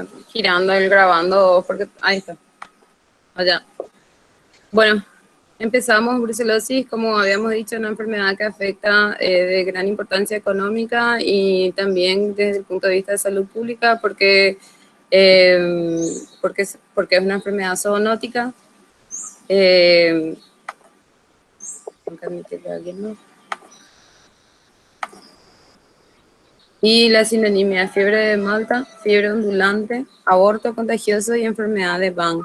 está girando el grabando, porque ahí está, allá. Bueno, empezamos brucelosis, como habíamos dicho, una enfermedad que afecta de gran importancia económica y también desde el punto de vista de salud pública, porque es una enfermedad zoonótica. Eh, a alguien, ¿no? Y la sinonimia: fiebre de Malta, fiebre ondulante, aborto contagioso y enfermedad de Van.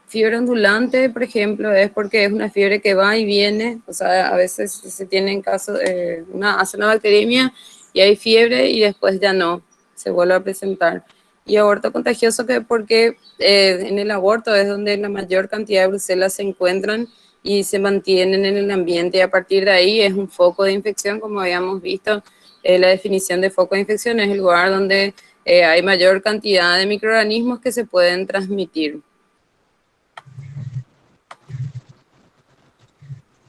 Fiebre ondulante, por ejemplo, es porque es una fiebre que va y viene, o sea, a veces se tiene en caso, hace una bacteriemia y hay fiebre y después ya no, se vuelve a presentar. Y aborto contagioso que porque en el aborto es donde la mayor cantidad de brucelas se encuentran y se mantienen en el ambiente y a partir de ahí es un foco de infección, como habíamos visto. La definición de foco de infección es el lugar donde hay mayor cantidad de microorganismos que se pueden transmitir.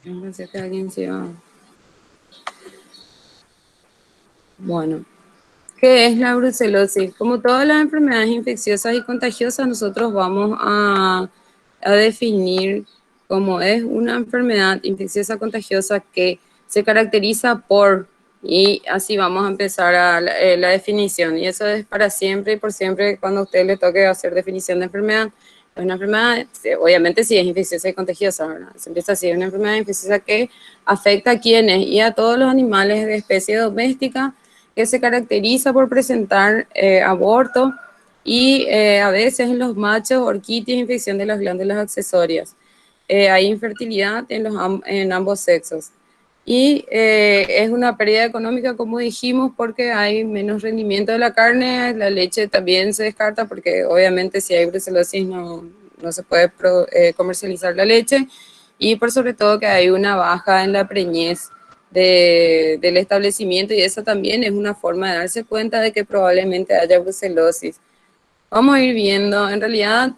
No sé si alguien se va. Bueno, ¿qué es la brucelosis? Como todas las enfermedades infecciosas y contagiosas, nosotros vamos a definir cómo es una enfermedad infecciosa contagiosa que se caracteriza por, y así vamos a empezar la definición. Y eso es para siempre y por siempre cuando a usted le toque hacer definición de enfermedad. Es una enfermedad, obviamente sí es infecciosa y contagiosa, ¿verdad? Se empieza así, es una enfermedad infecciosa que afecta a quienes y a todos los animales de especie doméstica, que se caracteriza por presentar aborto y a veces en los machos orquitis, infección de las glándulas accesorias. Hay infertilidad en ambos sexos. Y es una pérdida económica, como dijimos, porque hay menos rendimiento de la carne, la leche también se descarta porque obviamente si hay brucelosis no se puede comercializar la leche y por sobre todo que hay una baja en la preñez del establecimiento y eso también es una forma de darse cuenta de que probablemente haya brucelosis. Vamos a ir viendo, en realidad,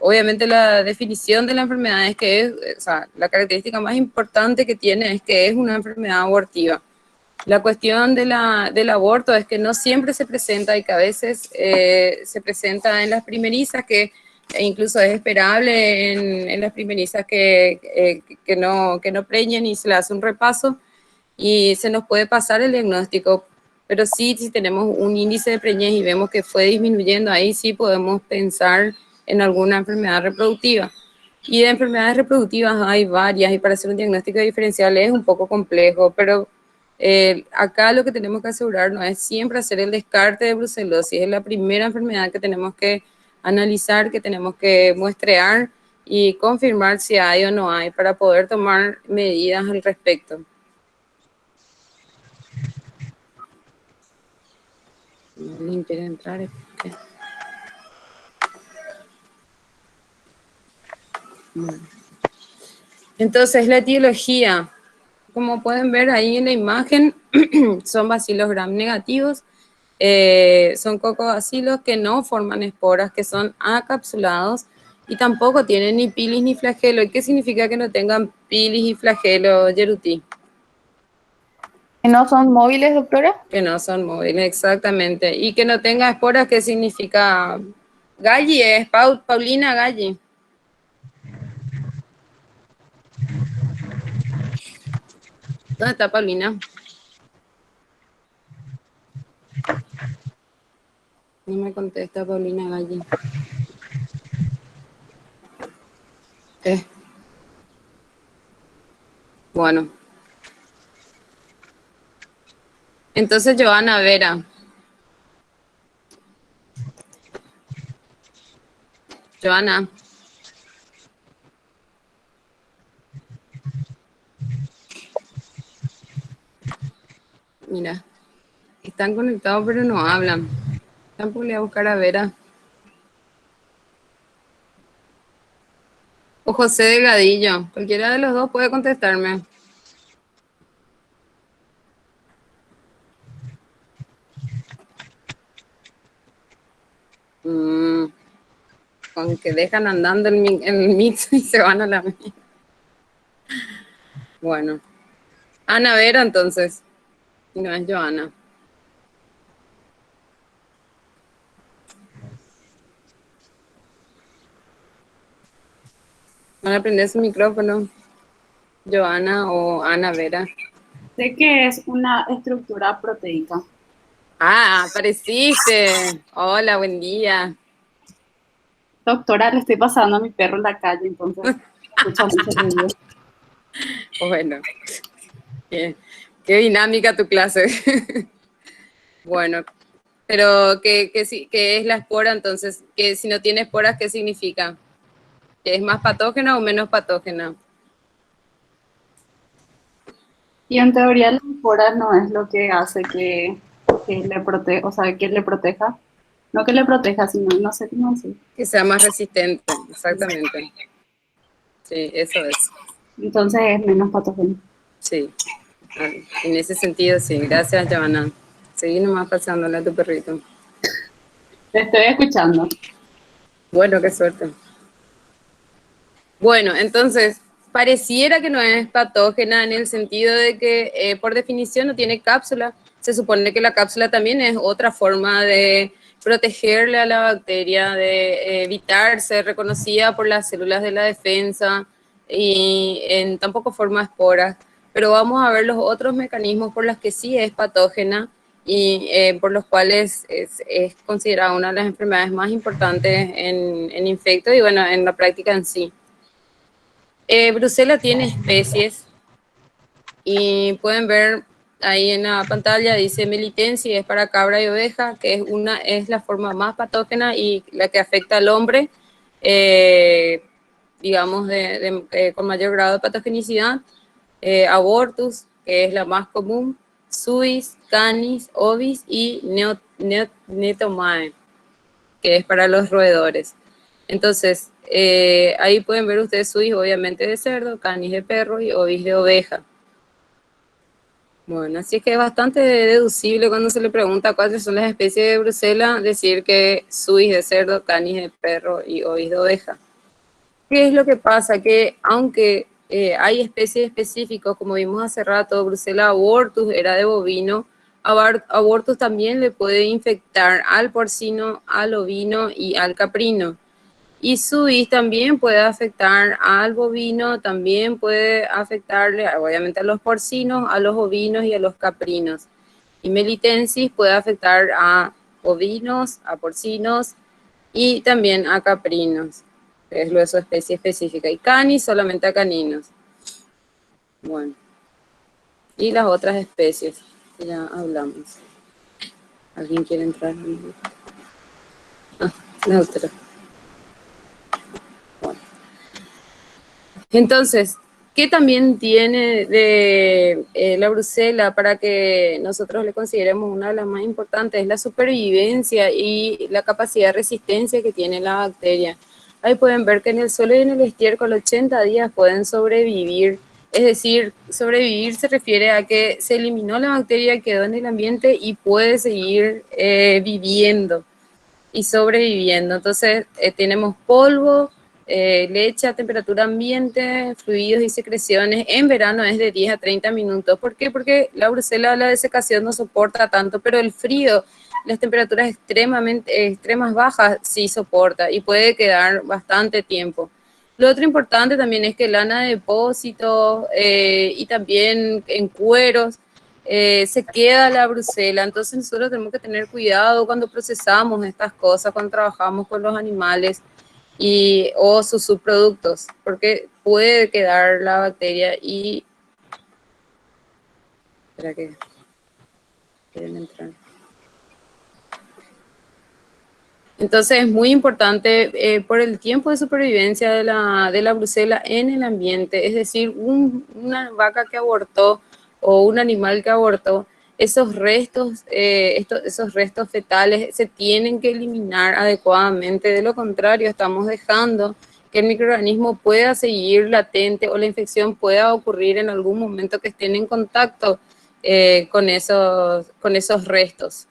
obviamente la definición de la enfermedad es que es, o sea, la característica más importante que tiene es que es una enfermedad abortiva. La cuestión del aborto es que no siempre se presenta y que a veces se presenta en las primerizas, que incluso es esperable en las primerizas que no preñen y se le hace un repaso y se nos puede pasar el diagnóstico, pero sí, si tenemos un índice de preñez y vemos que fue disminuyendo, ahí sí podemos pensar en alguna enfermedad reproductiva. Y de enfermedades reproductivas hay varias y para hacer un diagnóstico diferencial es un poco complejo, pero acá lo que tenemos que asegurarnos es siempre hacer el descarte de brucelosis. Es la primera enfermedad que tenemos que analizar, que tenemos que muestrear y confirmar si hay o no hay para poder tomar medidas al respecto. No quiere entrar. Bueno. Entonces, la etiología, como pueden ver ahí en la imagen, son bacilos gram negativos, son cocobacilos que no forman esporas, que son acapsulados y tampoco tienen ni pilis ni flagelo. ¿Y qué significa que no tengan pilis y flagelo, Yeruti? ¿Que no son móviles, doctora? Que no son móviles, exactamente. Y que no tenga esporas, ¿qué significa? Galli es, Paulina Galli. ¿Dónde está Paulina? No me contesta Paulina Galli. Bueno. Entonces, Joana Vera. Joana. Mira. Están conectados pero no hablan. Tampoco le voy a buscar a Vera. O José Delgadillo. Cualquiera de los dos puede contestarme. Mm, con que dejan andando el mix y se van a la mía. Bueno. Ana Vera entonces. Y no es Joana. Van a prender su micrófono, Joana o Ana Vera. ¿De qué es una estructura proteica? Ah, apareciste. Hola, buen día. Doctora, le estoy pasando a mi perro en la calle, entonces escucha mucho ruido. Bueno, qué dinámica tu clase. Bueno, pero ¿qué es la espora entonces? Que si no tiene esporas, ¿qué significa? ¿Que es más patógena o menos patógena? Y en teoría la espora no es lo que hace que le proteja, o sea, que le proteja. No que le proteja, sino, no sé cómo decir. Que sea más resistente, exactamente. Sí, eso es. Entonces es menos patógeno. Sí, en ese sentido, sí. Gracias, Joana. Seguí nomás pasándole a tu perrito. Te estoy escuchando. Bueno, qué suerte. Bueno, entonces, pareciera que no es patógena en el sentido de que por definición no tiene cápsula. Se supone que la cápsula también es otra forma de protegerle a la bacteria, de evitar ser reconocida por las células de la defensa y tampoco forma esporas. Pero vamos a ver los otros mecanismos por los que sí es patógena y por los cuales es considerada una de las enfermedades más importantes en infecto y bueno, en la práctica en sí. Bruselas tiene especies y pueden ver ahí en la pantalla, dice melitensis, es para cabra y oveja, que es la forma más patógena y la que afecta al hombre, eh, digamos, con mayor grado de patogenicidad. Abortus, que es la más común, suis, canis, ovis y neotomae, que es para los roedores. Entonces, ahí pueden ver ustedes suis, obviamente de cerdo, canis de perro y ovis de oveja. Bueno, así es que es bastante deducible cuando se le pregunta cuáles son las especies de Bruselas, decir que suis de cerdo, canis de perro y ovis de oveja. ¿Qué es lo que pasa? Que aunque hay especies específicas, como vimos hace rato, Brucella abortus era de bovino, abortus también le puede infectar al porcino, al ovino y al caprino. Y suis también puede afectar al bovino, también puede afectarle obviamente a los porcinos, a los ovinos y a los caprinos. Y melitensis puede afectar a ovinos, a porcinos y también a caprinos, que es lo de su especie específica. Y canis solamente a caninos. Bueno, y las otras especies, que ya hablamos. ¿Alguien quiere entrar? Ah, la otra. Bueno. Entonces, ¿qué también tiene de la Brucela para que nosotros le consideremos una de las más importantes? Es la supervivencia y la capacidad de resistencia que tiene la bacteria. Ahí pueden ver que en el suelo y en el estiércol 80 días pueden sobrevivir. Es decir, sobrevivir se refiere a que se eliminó la bacteria, quedó en el ambiente y puede seguir viviendo y sobreviviendo. Entonces, tenemos polvo, leche a temperatura ambiente, fluidos y secreciones. En verano es de 10 a 30 minutos. ¿Por qué? Porque la brucela, la desecación no soporta tanto, pero el frío, las temperaturas extremas bajas sí soporta y puede quedar bastante tiempo. Lo otro importante también es que lana de depósito y también en cueros se queda la Brucela. Entonces nosotros tenemos que tener cuidado cuando procesamos estas cosas, cuando trabajamos con los animales o sus subproductos, porque puede quedar la bacteria y... Espera que quieren entrar. Entonces es muy importante por el tiempo de supervivencia de la brucela en el ambiente, es decir, una vaca que abortó o un animal que abortó, esos restos, esos restos fetales se tienen que eliminar adecuadamente, de lo contrario estamos dejando que el microorganismo pueda seguir latente o la infección pueda ocurrir en algún momento que estén en contacto con esos restos.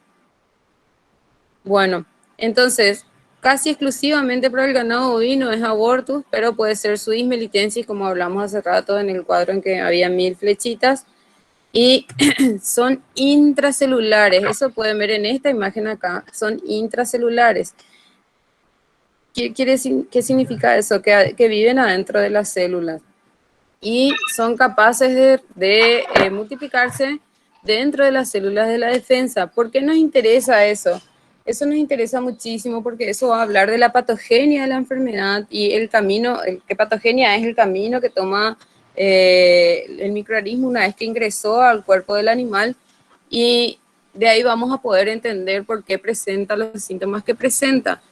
Bueno, entonces, casi exclusivamente para el ganado bovino es abortus, pero puede ser suis melitensis, como hablamos hace rato en el cuadro en que había 1000 flechitas, y son intracelulares. Eso pueden ver en esta imagen acá, son intracelulares. ¿Qué significa eso? Que viven adentro de las células y son capaces de multiplicarse dentro de las células de la defensa. ¿Por qué nos interesa eso? Eso nos interesa muchísimo porque eso va a hablar de la patogenia de la enfermedad y el camino, ¿qué patogenia es el camino que toma el microorganismo una vez que ingresó al cuerpo del animal? Y de ahí vamos a poder entender por qué presenta los síntomas que presenta.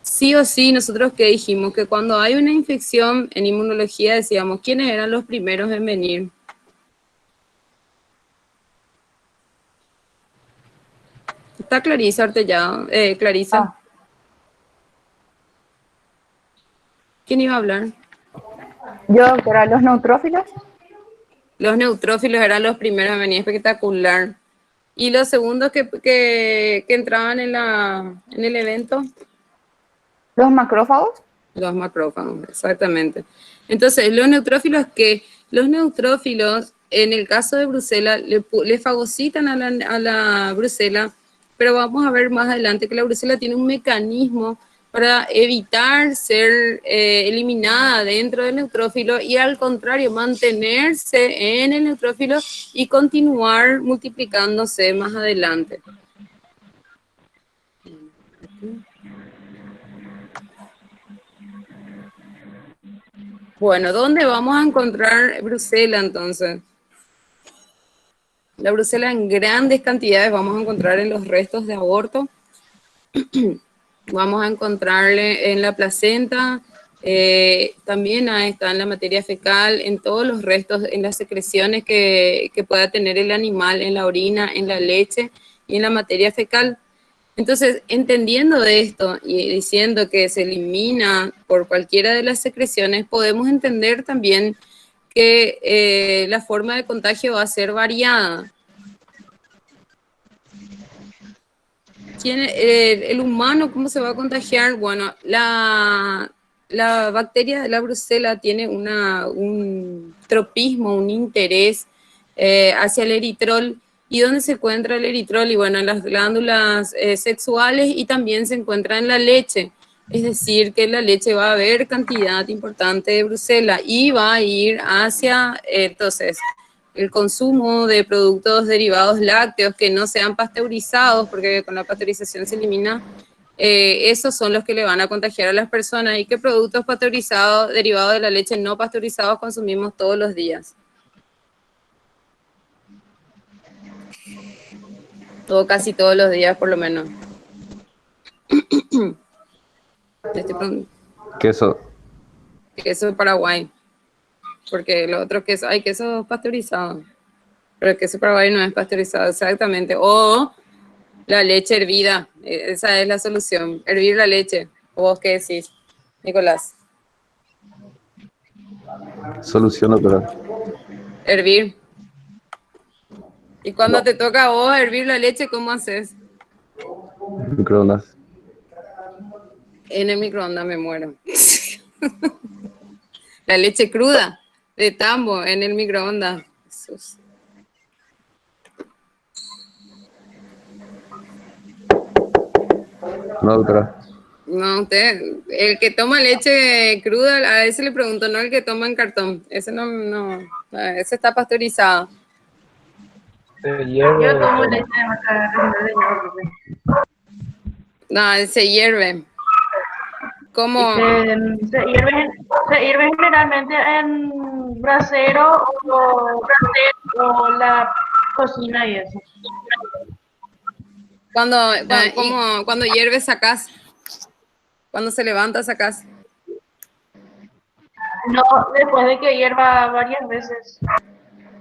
Sí o sí, nosotros que dijimos que cuando hay una infección en inmunología decíamos, ¿quiénes eran los primeros en venir? Está Clarisa Artellado, Clarisa. Ah, ¿Quién iba a hablar? yo, que eran los neutrófilos. Los neutrófilos eran los primeros en venir, espectacular. Y los segundos que entraban en el evento, Los macrófagos. los macrófagos, exactamente. Entonces, los neutrófilos, ¿qué? Los neutrófilos, en el caso de Brucela, le fagocitan a la Brucela, pero vamos a ver más adelante que la Brucela tiene un mecanismo para evitar ser eliminada dentro del neutrófilo y al contrario, mantenerse en el neutrófilo y continuar multiplicándose más adelante. Bueno, ¿dónde vamos a encontrar Brucela entonces? La Brucela en grandes cantidades vamos a encontrar en los restos de aborto, vamos a encontrarle en la placenta, también está en la materia fecal, en todos los restos, en las secreciones que pueda tener el animal, en la orina, en la leche y en la materia fecal. Entonces, entendiendo esto y diciendo que se elimina por cualquiera de las secreciones, podemos entender también que la forma de contagio va a ser variada. El humano, ¿cómo se va a contagiar? Bueno, la bacteria de la brucela tiene un tropismo, un interés hacia el eritrol. ¿Y dónde se encuentra el eritrol? Y bueno, en las glándulas sexuales y también se encuentra en la leche. Es decir, que en la leche va a haber cantidad importante de brucela y va a ir hacia, entonces, el consumo de productos derivados lácteos que no sean pasteurizados, porque con la pasteurización se elimina, esos son los que le van a contagiar a las personas. ¿Y qué productos pasteurizados derivados de la leche no pasteurizados consumimos todos los días? O casi todos los días, por lo menos. Queso. Queso de Paraguay. Porque los otros quesos, hay quesos pasteurizados. Pero el queso Paraguay no es pasteurizado, exactamente. O la leche hervida, esa es la solución. Hervir la leche. ¿O vos qué decís, Nicolás? Solución natural. Hervir. Y cuando No. te toca a vos hervir la leche, ¿cómo haces? Microondas. En el microondas me muero. La leche cruda de tambo en el microondas. Jesús. No, doctora. No, usted, el que toma leche cruda, a ese le pregunto, no el que toma en cartón. Ese no, ese está pasteurizado. Yo tomo leche de vaca de ñordo. No, se hierve. ¿Cómo? Se hierve generalmente en brasero o la cocina y eso. Cuando hierve sacás. Cuando se levanta sacás. No, después de que hierva varias veces.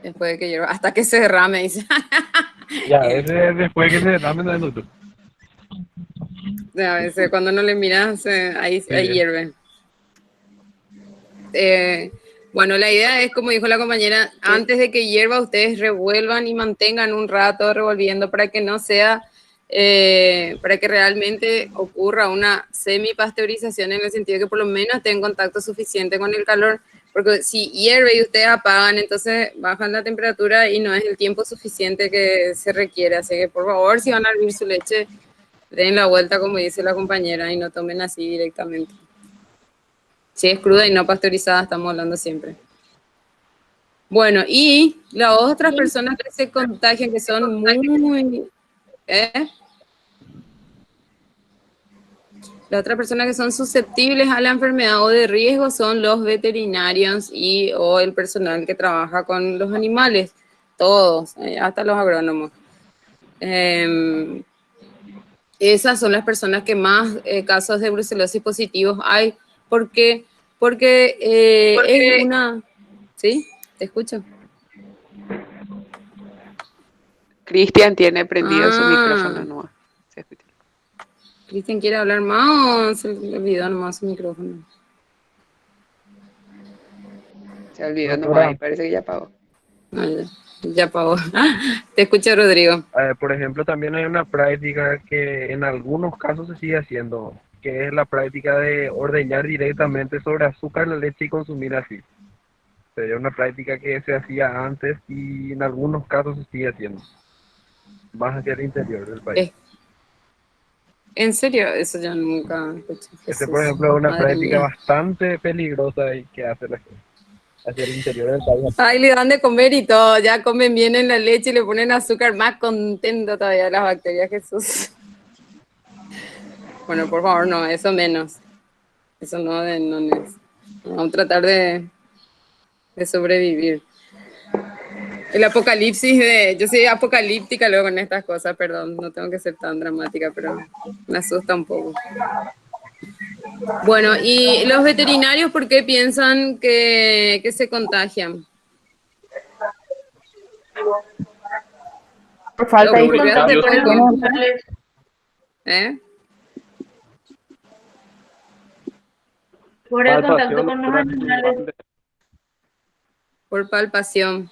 Después de que hierva, hasta que se derrame, dice. Ya, ese después que se derrame no es doctor. A veces cuando no le miras, ahí hierve. Bueno, la idea es, como dijo la compañera, antes de que hierva, ustedes revuelvan y mantengan un rato revolviendo para que no sea, para que realmente ocurra una semi-pasteurización en el sentido de que por lo menos esté en contacto suficiente con el calor, porque si hierve y ustedes apagan, entonces bajan la temperatura y no es el tiempo suficiente que se requiere. Así que por favor, si van a hervir su leche, Den la vuelta como dice la compañera y no tomen así directamente. Si es cruda y no pasteurizada, estamos hablando siempre. Bueno, y las otras personas que se contagian, que son muy... Las otras personas que son susceptibles a la enfermedad o de riesgo son los veterinarios y o el personal que trabaja con los animales, todos, hasta los agrónomos. Esas son las personas que más casos de brucelosis positivos hay. ¿Por qué? Porque es una... ¿Sí? ¿Te escucho? Cristian tiene prendido su micrófono, no se escucha. ¿Cristian quiere hablar más o se le olvidó nomás su micrófono? Se olvidó nomás y parece que ya apagó. Ah, ya apagó. Te escucho, Rodrigo. Por ejemplo, también hay una práctica que en algunos casos se sigue haciendo, que es la práctica de ordeñar directamente sobre azúcar la leche y consumir así. Sería una práctica que se hacía antes y en algunos casos se sigue haciendo, más hacia el interior del país. ¿En serio? Eso yo nunca escuché. Por ejemplo, es una Madre práctica mía. bastante peligrosa y que hace la gente hacia el interior del país. Ay, le dan de comer y todo, ya comen bien en la leche y le ponen azúcar, más contento todavía las bacterias, Jesús. Bueno, por favor, no, eso menos. Eso no, vamos a tratar de sobrevivir. El apocalipsis yo soy apocalíptica luego con estas cosas, perdón, no tengo que ser tan dramática, pero me asusta un poco. Bueno, ¿y los veterinarios por qué piensan que se contagian? Por falta de Porque higiene. te ponen- Animales. ¿Eh? Por el contacto con los animales. Por palpación.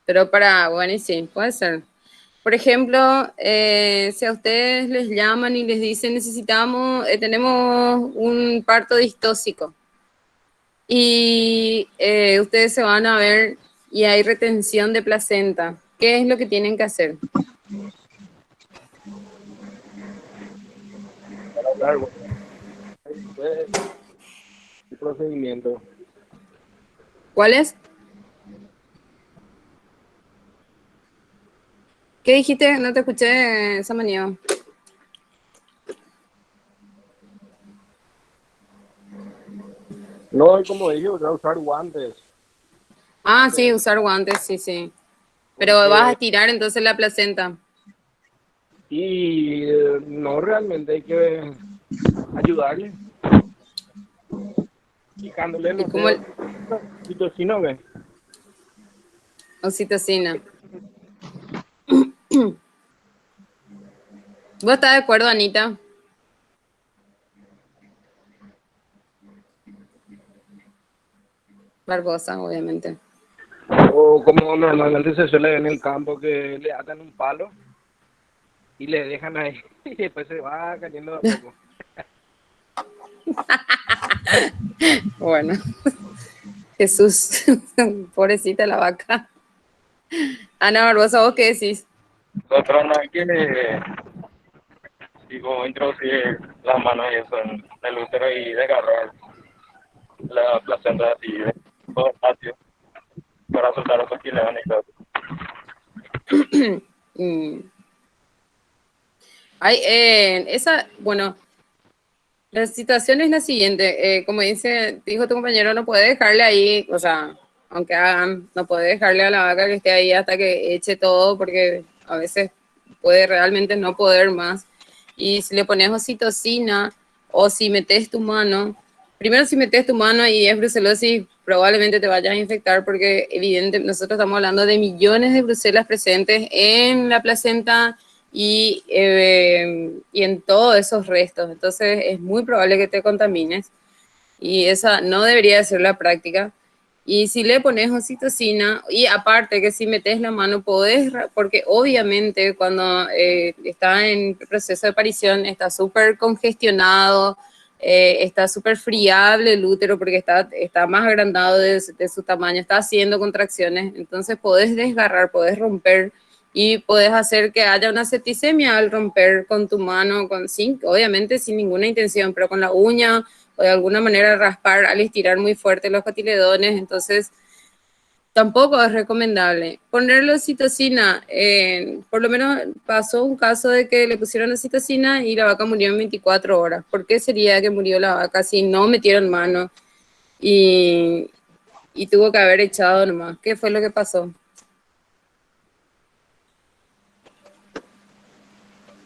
Pero bueno, y sí, puede ser. Por ejemplo, si a ustedes les llaman y les dicen tenemos un parto distóxico y ustedes se van a ver y hay retención de placenta, ¿qué es lo que tienen que hacer? El procedimiento. ¿Cuál es? ¿Qué dijiste? No te escuché, Samaniego. No, como dije, voy a usar guantes. Ah, sí, usar guantes, sí, sí. Pero vas a estirar entonces la placenta. Y no, realmente hay que ayudarle. Fijándole, no ¿Y cómo sé, oxitocina, ¿ves? oxitocina? ¿Vos estás de acuerdo, Anita? Barbosa, obviamente. O como normalmente se suele ver en el campo, que le atan un palo y le dejan ahí y después se va cayendo de a poco. Bueno, Jesús, pobrecita la vaca. Ana Barbosa, ¿vos qué decís? Nosotros no hay que digo, introducir las manos y eso en el útero y desgarrar la placenta así de todo espacio para soltar los quileones y todo. Bueno, la situación es la siguiente, como dijo tu compañero, no puede dejarle ahí, o sea, aunque hagan, no puede dejarle a la vaca que esté ahí hasta que eche todo, porque a veces puede realmente no poder más. Y si le pones oxitocina o si metes tu mano, primero si metes tu mano y es brucelosis, probablemente te vayas a infectar porque evidentemente nosotros estamos hablando de millones de brucelas presentes en la placenta y en todos esos restos. Entonces es muy probable que te contamines y esa no debería ser la práctica. Y si le pones oxitocina, y aparte que si metes la mano, porque obviamente cuando está en proceso de aparición está súper congestionado, está súper friable el útero porque está más agrandado de su tamaño, está haciendo contracciones, entonces podés desgarrar, podés romper y puedes hacer que haya una septicemia al romper con tu mano, obviamente sin ninguna intención, pero con la uña o de alguna manera raspar al estirar muy fuerte los cotiledones. Entonces tampoco es recomendable. Ponerle oxitocina, por lo menos pasó un caso de que le pusieron oxitocina y la vaca murió en 24 horas. ¿Por qué sería que murió la vaca si no metieron mano y tuvo que haber echado nomás? ¿Qué fue lo que pasó?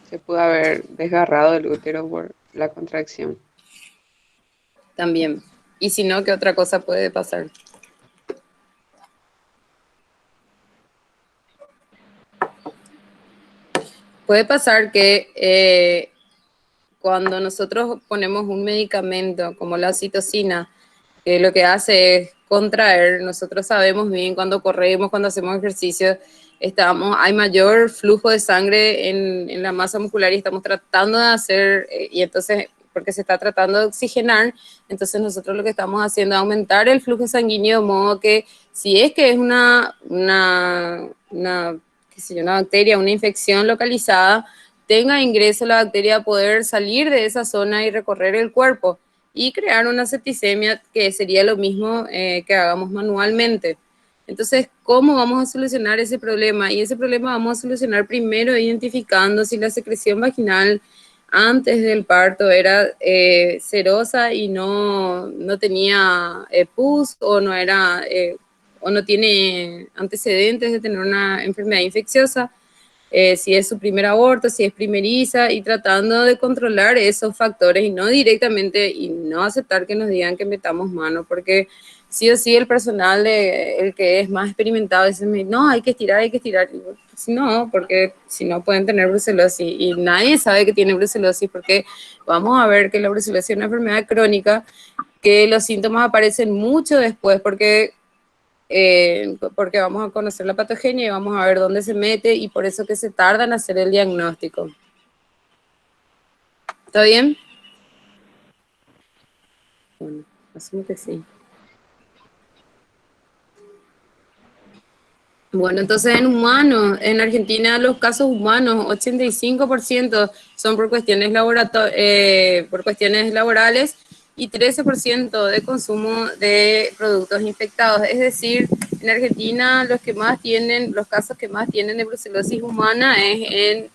Se pudo haber desgarrado el útero por la contracción. También. Y si no, ¿qué otra cosa puede pasar? Puede pasar que cuando nosotros ponemos un medicamento como la oxitocina, lo que hace es contraer. Nosotros sabemos bien cuando corremos, cuando hacemos ejercicio, hay mayor flujo de sangre en la masa muscular y estamos tratando de hacer, y entonces, porque se está tratando de oxigenar, entonces nosotros lo que estamos haciendo es aumentar el flujo sanguíneo de modo que si es que es qué sé yo, una bacteria, una infección localizada, tenga ingreso la bacteria a poder salir de esa zona y recorrer el cuerpo y crear una septicemia, que sería lo mismo que hagamos manualmente. Entonces, ¿cómo vamos a solucionar ese problema? Y ese problema vamos a solucionar primero identificando si la secreción vaginal antes del parto era serosa y no tenía pus o no era o no tiene antecedentes de tener una enfermedad infecciosa, si es su primer aborto, si es primeriza, y tratando de controlar esos factores y no directamente, y no aceptar que nos digan que metamos mano, porque sí o sí el personal, el que es más experimentado, dice, no, hay que estirar, hay que estirar. Y pues, no, porque si no pueden tener brucelosis, y nadie sabe que tiene brucelosis, porque vamos a ver que la brucelosis es una enfermedad crónica, que los síntomas aparecen mucho después, porque vamos a conocer la patogenia y vamos a ver dónde se mete, y por eso que se tarda en hacer el diagnóstico. ¿Está bien? Bueno, asumo que sí. Bueno, entonces en humanos, en Argentina los casos humanos, 85% son por cuestiones laborales y 13% de consumo de productos infectados. Es decir, en Argentina los casos que más tienen de brucelosis humana es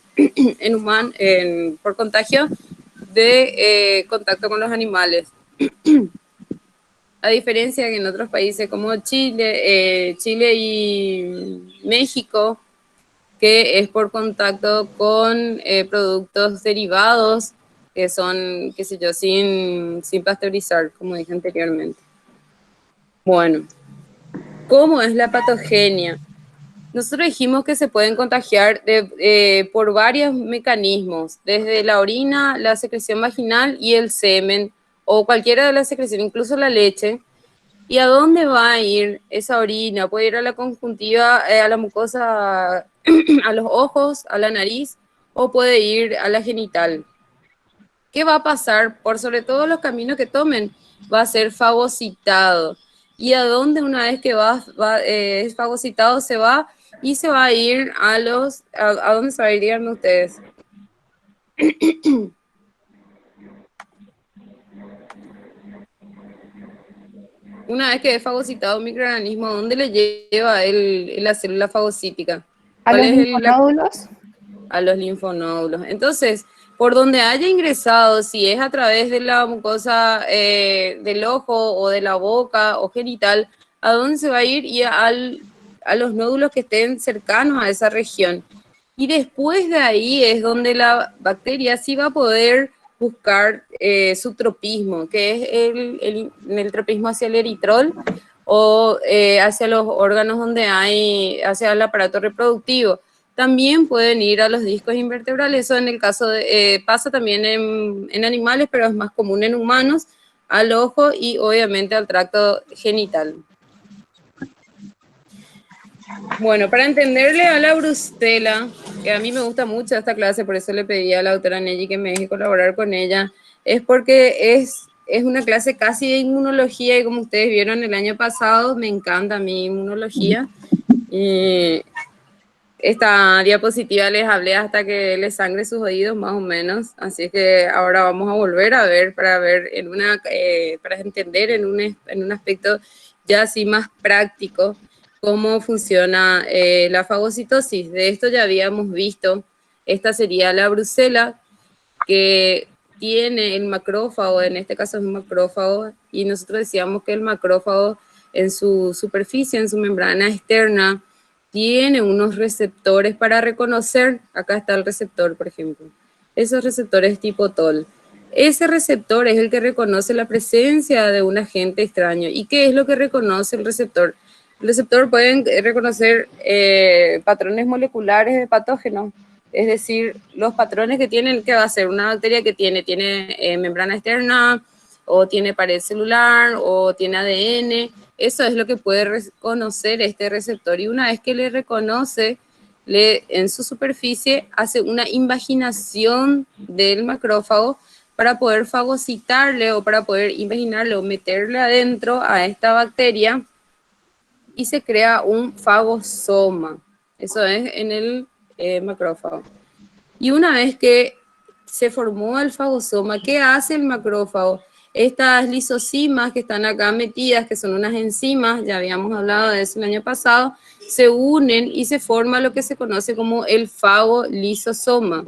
por contagio de contacto con los animales. A diferencia que en otros países como Chile y México, que es por contacto con productos derivados que son, qué sé yo, sin pasteurizar, como dije anteriormente. Bueno, ¿cómo es la patogenia? Nosotros dijimos que se pueden contagiar por varios mecanismos, desde la orina, la secreción vaginal y el semen, o cualquiera de las secreciones, incluso la leche. ¿Y a dónde va a ir esa orina? Puede ir a la conjuntiva, a la mucosa, a los ojos, a la nariz, o puede ir a la genital. ¿Qué va a pasar? Por sobre todo los caminos que tomen, va a ser fagocitado. ¿Y a dónde una vez que es fagocitado se va? Y se va a ir ¿a dónde se va a ir? Díganme ustedes. Una vez que es fagocitado un microorganismo, ¿a dónde le lleva la célula fagocítica? ¿A los linfonódulos? A los linfonódulos. Entonces, por donde haya ingresado, si es a través de la mucosa del ojo o de la boca o genital, ¿a dónde se va a ir? Y a los nódulos que estén cercanos a esa región. Y después de ahí es donde la bacteria sí va a poder buscar su tropismo, que es el tropismo hacia el eritrol o hacia los órganos hacia el aparato reproductivo. También pueden ir a los discos invertebrales, eso en el caso pasa también en animales, pero es más común en humanos, al ojo y obviamente al tracto genital. Bueno, para entenderle a la Brucela, que a mí me gusta mucho esta clase, por eso le pedí a la doctora Nelly que me deje colaborar con ella, es porque es una clase casi de inmunología, y como ustedes vieron el año pasado, me encanta mi inmunología. Esta diapositiva les hablé hasta que les sangre sus oídos más o menos, así que ahora vamos a volver a ver para ver para entender en un aspecto ya así más práctico cómo funciona la fagocitosis. De esto ya habíamos visto. Esta sería la brucela, que tiene el macrófago, en este caso es un macrófago, y nosotros decíamos que el macrófago en su superficie, en su membrana externa, tiene unos receptores para reconocer. Acá está el receptor, por ejemplo. Esos receptores tipo TOL. Ese receptor es el que reconoce la presencia de un agente extraño. ¿Y qué es lo que reconoce el receptor? El receptor puede reconocer patrones moleculares de patógenos, es decir, los patrones que tienen, que va a ser una bacteria que tiene membrana externa, o tiene pared celular, o tiene ADN. Eso es lo que puede reconocer este receptor, y una vez que le reconoce, en su superficie hace una invaginación del macrófago para poder fagocitarle o para poder invaginarle o meterle adentro a esta bacteria, y se crea un fagosoma. Eso es en el macrófago. Y una vez que se formó el fagosoma, ¿qué hace el macrófago? Estas lisocimas que están acá metidas, que son unas enzimas, ya habíamos hablado de eso el año pasado, se unen y se forma lo que se conoce como el fagolisosoma.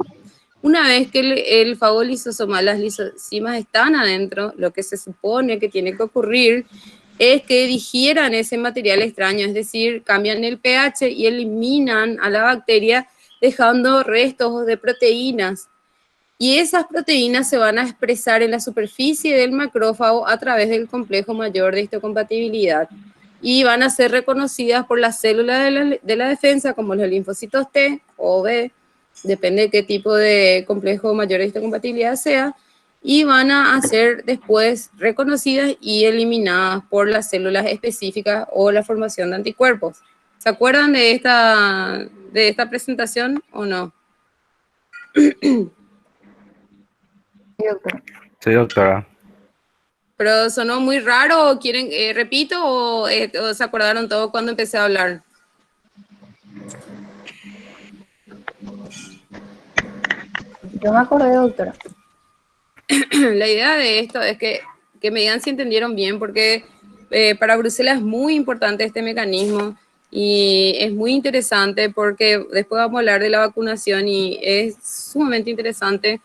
Una vez que el fagolisosoma, las lisocimas están adentro, lo que se supone que tiene que ocurrir es que digieran ese material extraño, es decir, cambian el pH y eliminan a la bacteria, dejando restos de proteínas. Y esas proteínas se van a expresar en la superficie del macrófago a través del complejo mayor de histocompatibilidad, y van a ser reconocidas por las células de la defensa, como los linfocitos T o B, depende de qué tipo de complejo mayor de histocompatibilidad sea, y van a ser después reconocidas y eliminadas por las células específicas o la formación de anticuerpos. ¿Se acuerdan de esta presentación o no? Sí, doctora. Sí, doctora. ¿Pero sonó muy raro o quieren, repito, o se acordaron todo cuando empecé a hablar? Yo me acordé, doctora. La idea de esto es que me digan si entendieron bien, porque para Bruselas es muy importante este mecanismo y es muy interesante, porque después vamos a hablar de la vacunación y es sumamente interesante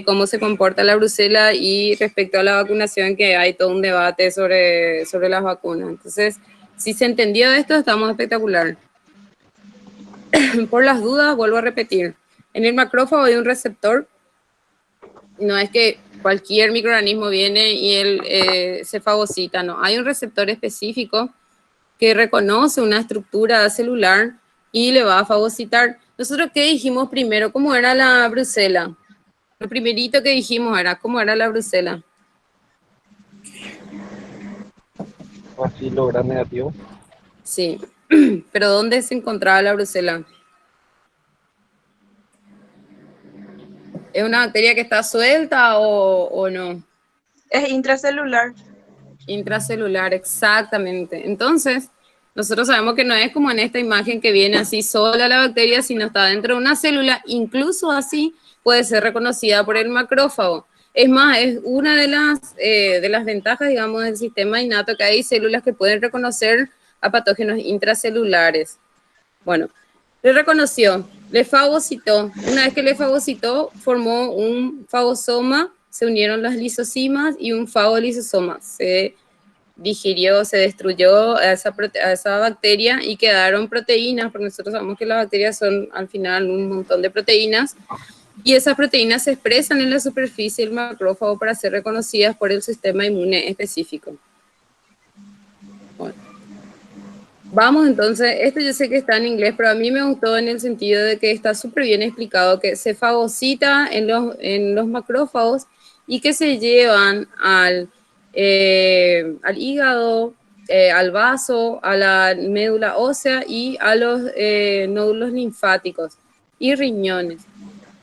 cómo se comporta la Brucela, y respecto a la vacunación que hay todo un debate sobre las vacunas. Entonces, si se entendió esto, estamos espectacular. Por las dudas, vuelvo a repetir. En el macrófago hay un receptor. No es que cualquier microorganismo viene y él se fagocita, no. Hay un receptor específico que reconoce una estructura celular y le va a fagocitar. Nosotros, ¿qué dijimos primero? ¿Cómo era la Brucela? Lo primerito que dijimos era, ¿cómo era la Brucela? Así logra negativo. Sí, pero ¿dónde se encontraba la Brucela? ¿Es una bacteria que está suelta o no? Es intracelular. Intracelular, exactamente. Entonces, nosotros sabemos que no es como en esta imagen que viene así sola la bacteria, sino está dentro de una célula. Incluso así puede ser reconocida por el macrófago. Es más, es una de las ventajas, digamos, del sistema innato, que hay células que pueden reconocer a patógenos intracelulares. Bueno, le reconoció, le fagocitó. Una vez que le fagocitó, formó un fagosoma, se unieron las lisocimas y un fagolisosoma. Se digirió, se destruyó a esa bacteria y quedaron proteínas, porque nosotros sabemos que las bacterias son al final un montón de proteínas, y esas proteínas se expresan en la superficie del macrófago para ser reconocidas por el sistema inmune específico. Bueno. Vamos entonces, esto yo sé que está en inglés, pero a mí me gustó en el sentido de que está súper bien explicado, que se fagocita en los macrófagos y que se llevan al hígado, al vaso, a la médula ósea y a los nódulos linfáticos y riñones.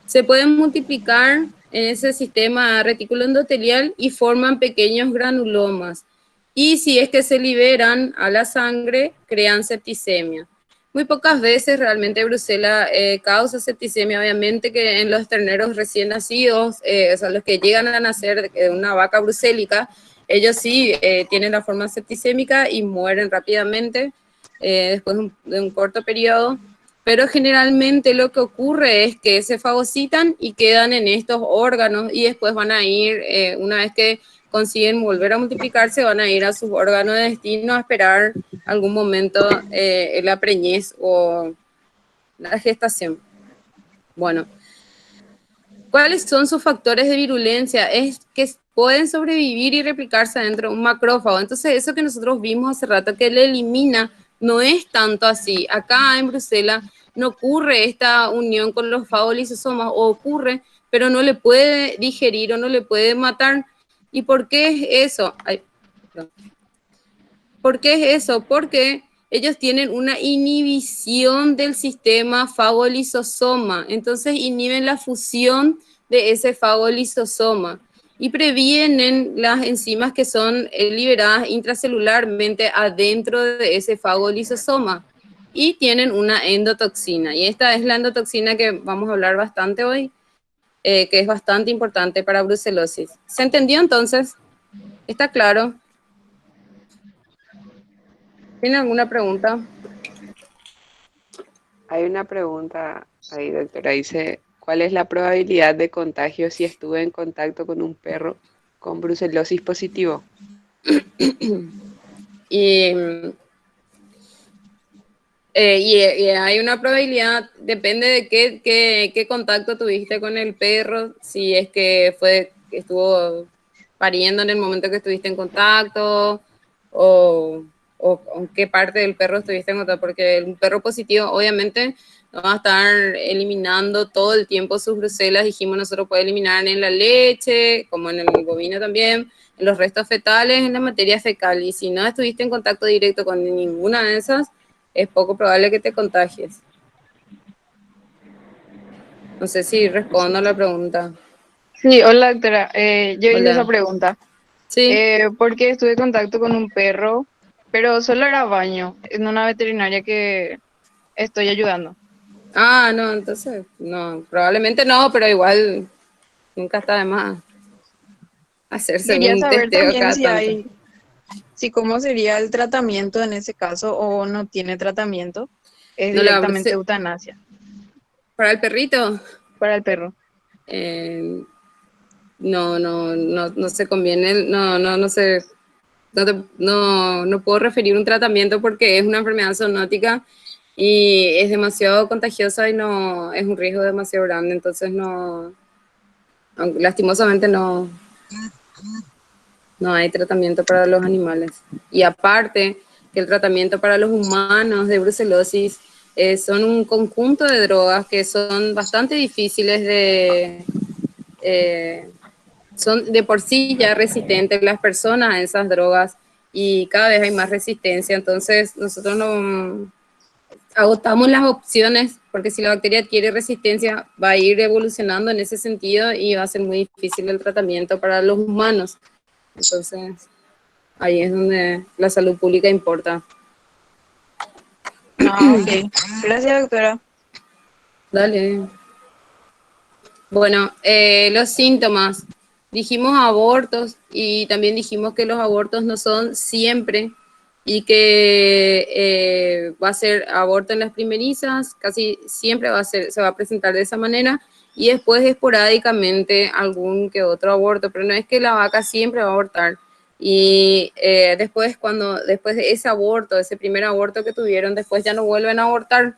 Se pueden multiplicar en ese sistema retículo endotelial y forman pequeños granulomas. Y si es que se liberan a la sangre, crean septicemia. Muy pocas veces realmente brucela causa septicemia. Obviamente que en los terneros recién nacidos, o sea, los que llegan a nacer de una vaca brucélica, ellos sí tienen la forma septicémica y mueren rápidamente después de un corto periodo. Pero generalmente lo que ocurre es que se fagocitan y quedan en estos órganos y después van a ir, una vez que consiguen volver a multiplicarse, van a ir a sus órganos de destino a esperar algún momento la preñez o la gestación. Bueno, ¿cuáles son sus factores de virulencia? Es que pueden sobrevivir y replicarse dentro de un macrófago. Entonces, eso que nosotros vimos hace rato, que le elimina, no es tanto así. Acá en Bruselas no ocurre esta unión con los fagolisosomas, o ocurre, pero no le puede digerir o no le puede matar. ¿Y por qué es eso? Ay, perdón. ¿Por qué es eso? Porque ellos tienen una inhibición del sistema fagolisosoma, entonces inhiben la fusión de ese fagolisosoma y previenen las enzimas que son liberadas intracelularmente adentro de ese fagolisosoma y tienen una endotoxina. Y esta es la endotoxina que vamos a hablar bastante hoy, que es bastante importante para brucelosis. ¿Se entendió entonces? ¿Está claro? ¿Tiene alguna pregunta? Hay una pregunta ahí, doctora. Dice, ¿cuál es la probabilidad de contagio si estuve en contacto con un perro con brucelosis positivo? Y, y hay una probabilidad, depende de qué contacto tuviste con el perro, si es que estuvo pariendo en el momento que estuviste en contacto, o con qué parte del perro estuviste en contacto, porque el perro positivo obviamente no va a estar eliminando todo el tiempo sus brucelas. Dijimos, nosotros puede eliminar en la leche, como en el bovino también, en los restos fetales, en la materia fecal, y si no estuviste en contacto directo con ninguna de esas, es poco probable que te contagies. No sé si respondo a la pregunta. Sí, hola doctora. Yo hice esa Hola. pregunta Sí. porque estuve en contacto con un perro, pero solo era baño en una veterinaria que estoy ayudando. Ah, no, entonces, no, probablemente no, pero igual nunca está de más hacerse Quería un saber testeo también cada si tanto. hay, si cómo sería el tratamiento en ese caso o no tiene tratamiento, es No, directamente eutanasia para el perrito, para el perro. no se conviene, no sé, no puedo referir un tratamiento porque es una enfermedad zoonótica y es demasiado contagiosa y no, es un riesgo demasiado grande, entonces no, lastimosamente no hay tratamiento para los animales. Y aparte que el tratamiento para los humanos de brucelosis son un conjunto de drogas que son bastante difíciles son de por sí ya resistentes las personas a esas drogas y cada vez hay más resistencia. Entonces nosotros no agotamos las opciones porque si la bacteria adquiere resistencia va a ir evolucionando en ese sentido y va a ser muy difícil el tratamiento para los humanos. Entonces ahí es donde la salud pública importa. Ah, ok. Gracias, doctora. Dale. Bueno, los síntomas. Dijimos abortos y también dijimos que los abortos no son siempre y que va a ser aborto en las primerizas, casi siempre se va a presentar de esa manera y después esporádicamente algún que otro aborto, pero no es que la vaca siempre va a abortar. Y después de ese aborto, ese primer aborto que tuvieron, después ya no vuelven a abortar.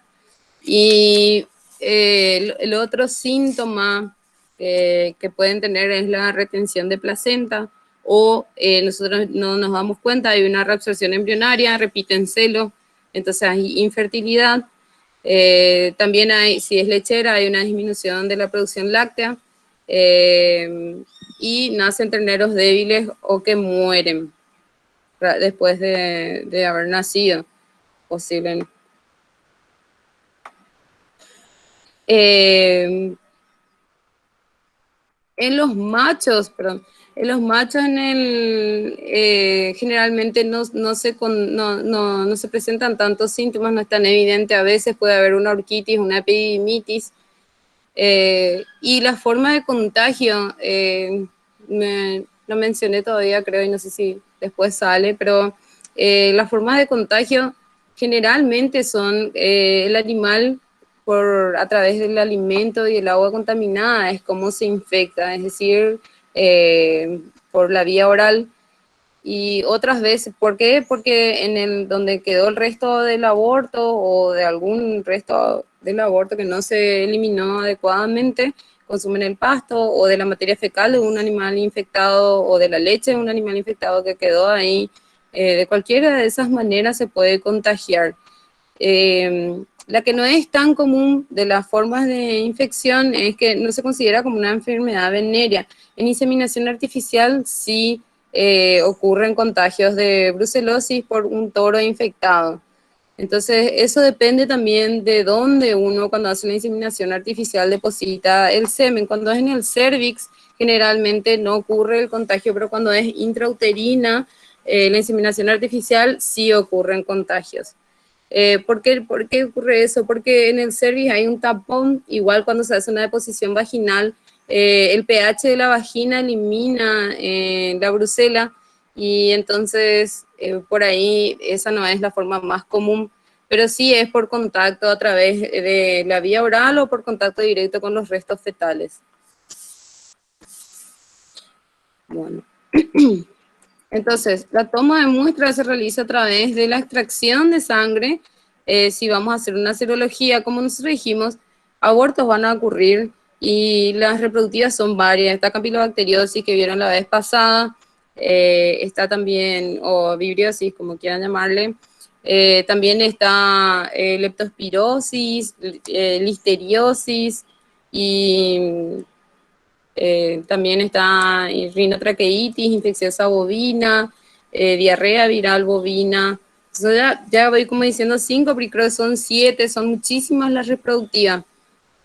Y el otro síntoma que pueden tener es la retención de placenta o nosotros no nos damos cuenta, hay una reabsorción embrionaria, repiten celo, entonces hay infertilidad. También hay, si es lechera, hay una disminución de la producción láctea y nacen terneros débiles o que mueren después de haber nacido, posiblemente. En los machos, perdón, en los machos generalmente no se presentan tantos síntomas, no es tan evidente. A veces puede haber una orquitis, una epididimitis. Y la forma de contagio, lo mencioné todavía, creo, y no sé si después sale, pero las formas de contagio generalmente son el animal a través del alimento y el agua contaminada, es como se infecta, es decir, por la vía oral. Y otras veces, ¿por qué? Porque donde quedó el resto del aborto o de algún resto del aborto que no se eliminó adecuadamente, consumen el pasto o de la materia fecal de un animal infectado o de la leche de un animal infectado que quedó ahí. De cualquiera de esas maneras se puede contagiar. La que no es tan común de las formas de infección es que no se considera como una enfermedad venérea. En inseminación artificial sí ocurren contagios de brucelosis por un toro infectado. Entonces, eso depende también de dónde uno, cuando hace la inseminación artificial, deposita el semen. Cuando es en el cervix, generalmente no ocurre el contagio, pero cuando es intrauterina, la inseminación artificial sí ocurren contagios. ¿Por qué ocurre eso? Porque en el cervix hay un tapón, igual cuando se hace una deposición vaginal, el pH de la vagina elimina la brucela y entonces por ahí esa no es la forma más común, pero sí es por contacto a través de la vía oral o por contacto directo con los restos fetales. Bueno. Entonces, la toma de muestra se realiza a través de la extracción de sangre. Si vamos a hacer una serología, como nosotros dijimos, abortos van a ocurrir y las reproductivas son varias. Está campilobacteriosis que vieron la vez pasada, está también, o vibriosis, como quieran llamarle. También está leptospirosis, listeriosis y también está rinotraqueitis infecciosa bovina, diarrea viral bovina. Entonces ya voy como diciendo 5, pero creo que son 7, son muchísimas las reproductivas.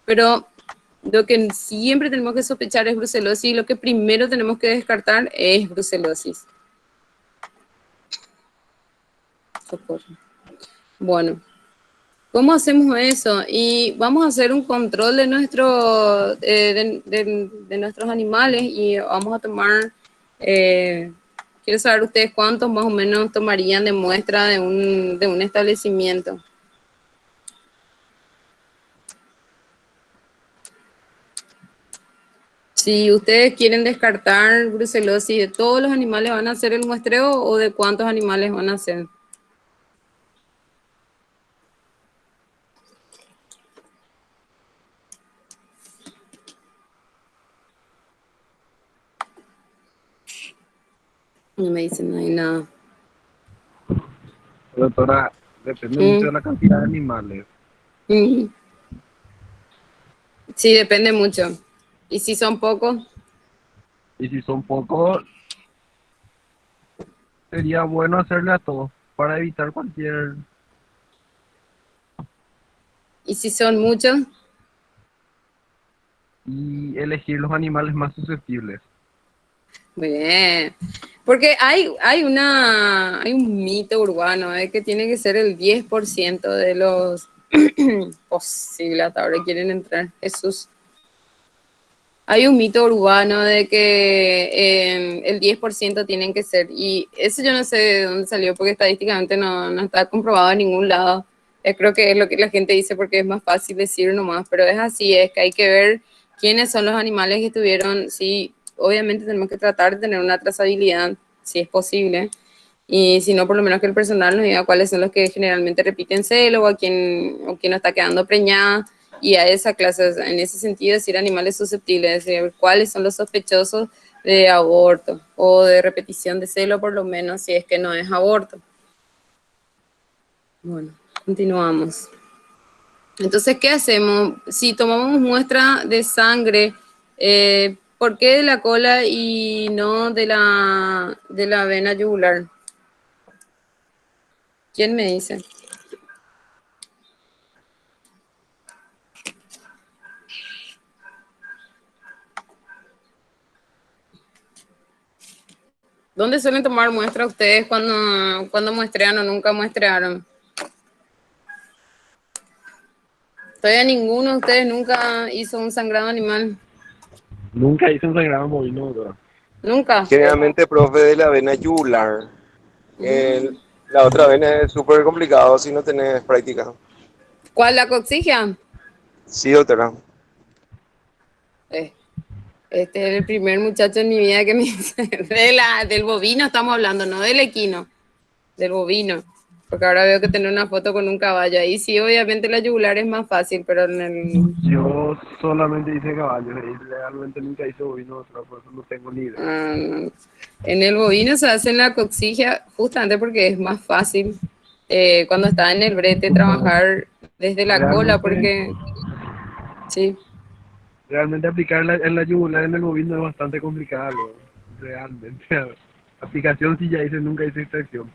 Pero lo que siempre tenemos que sospechar es brucelosis y lo que primero tenemos que descartar es brucelosis. Socorro. Bueno. ¿Cómo hacemos eso? Y vamos a hacer un control de, de nuestros animales y vamos a tomar, quiero saber ustedes cuántos más o menos tomarían de muestra de un establecimiento. Si ustedes quieren descartar brucelosis, ¿de todos los animales van a hacer el muestreo o de cuántos animales van a hacer? No me dicen, no hay nada. Doctora, depende mucho de la cantidad de animales. Sí, depende mucho. ¿Y si son pocos? Y si son pocos, sería bueno hacerle a todos para evitar cualquier... ¿Y si son muchos? Y elegir los animales más susceptibles. Muy bien. Porque hay un mito urbano de que tiene que ser el 10% de los posibles, hasta ahora quieren entrar, Jesús. Hay un mito urbano de que el 10% tienen que ser, y eso yo no sé de dónde salió porque estadísticamente no está comprobado en ningún lado. Creo que es lo que la gente dice porque es más fácil decir nomás, pero es así, es que hay que ver quiénes son los animales que estuvieron, sí, obviamente tenemos que tratar de tener una trazabilidad, si es posible, y si no, por lo menos que el personal nos diga cuáles son los que generalmente repiten celo o quién no está quedando preñada, y a esa clase, en ese sentido, decir animales susceptibles, decir cuáles son los sospechosos de aborto o de repetición de celo, por lo menos, si es que no es aborto. Bueno, continuamos. Entonces, ¿qué hacemos? Si tomamos muestra de sangre, ¿por qué de la cola y no de la vena yugular? ¿Quién me dice? ¿Dónde suelen tomar muestra ustedes cuando muestrean o nunca muestrearon? Todavía ninguno de ustedes nunca hizo un sangrado animal. Nunca hice un sangrado bovino, doctora. Nunca. Generalmente, profe, de la vena yugular. La otra vena es súper complicado si no tenés práctica. ¿Cuál, la coxigia? Sí, doctora. Este es el primer muchacho en mi vida que me dice, del bovino estamos hablando, no del equino, del bovino. Porque ahora veo que tener una foto con un caballo. Ahí sí, obviamente la yugular es más fácil, pero en el... Yo solamente hice caballos y realmente nunca hice bovino, doctora, por eso no tengo ni idea. No. En el bovino se hace en la coxigia justamente porque es más fácil cuando está en el brete trabajar desde la cola, porque... Sí. Realmente aplicar en la yugular en el bovino es bastante complicado, realmente. Aplicación sí ya hice, nunca hice extracción.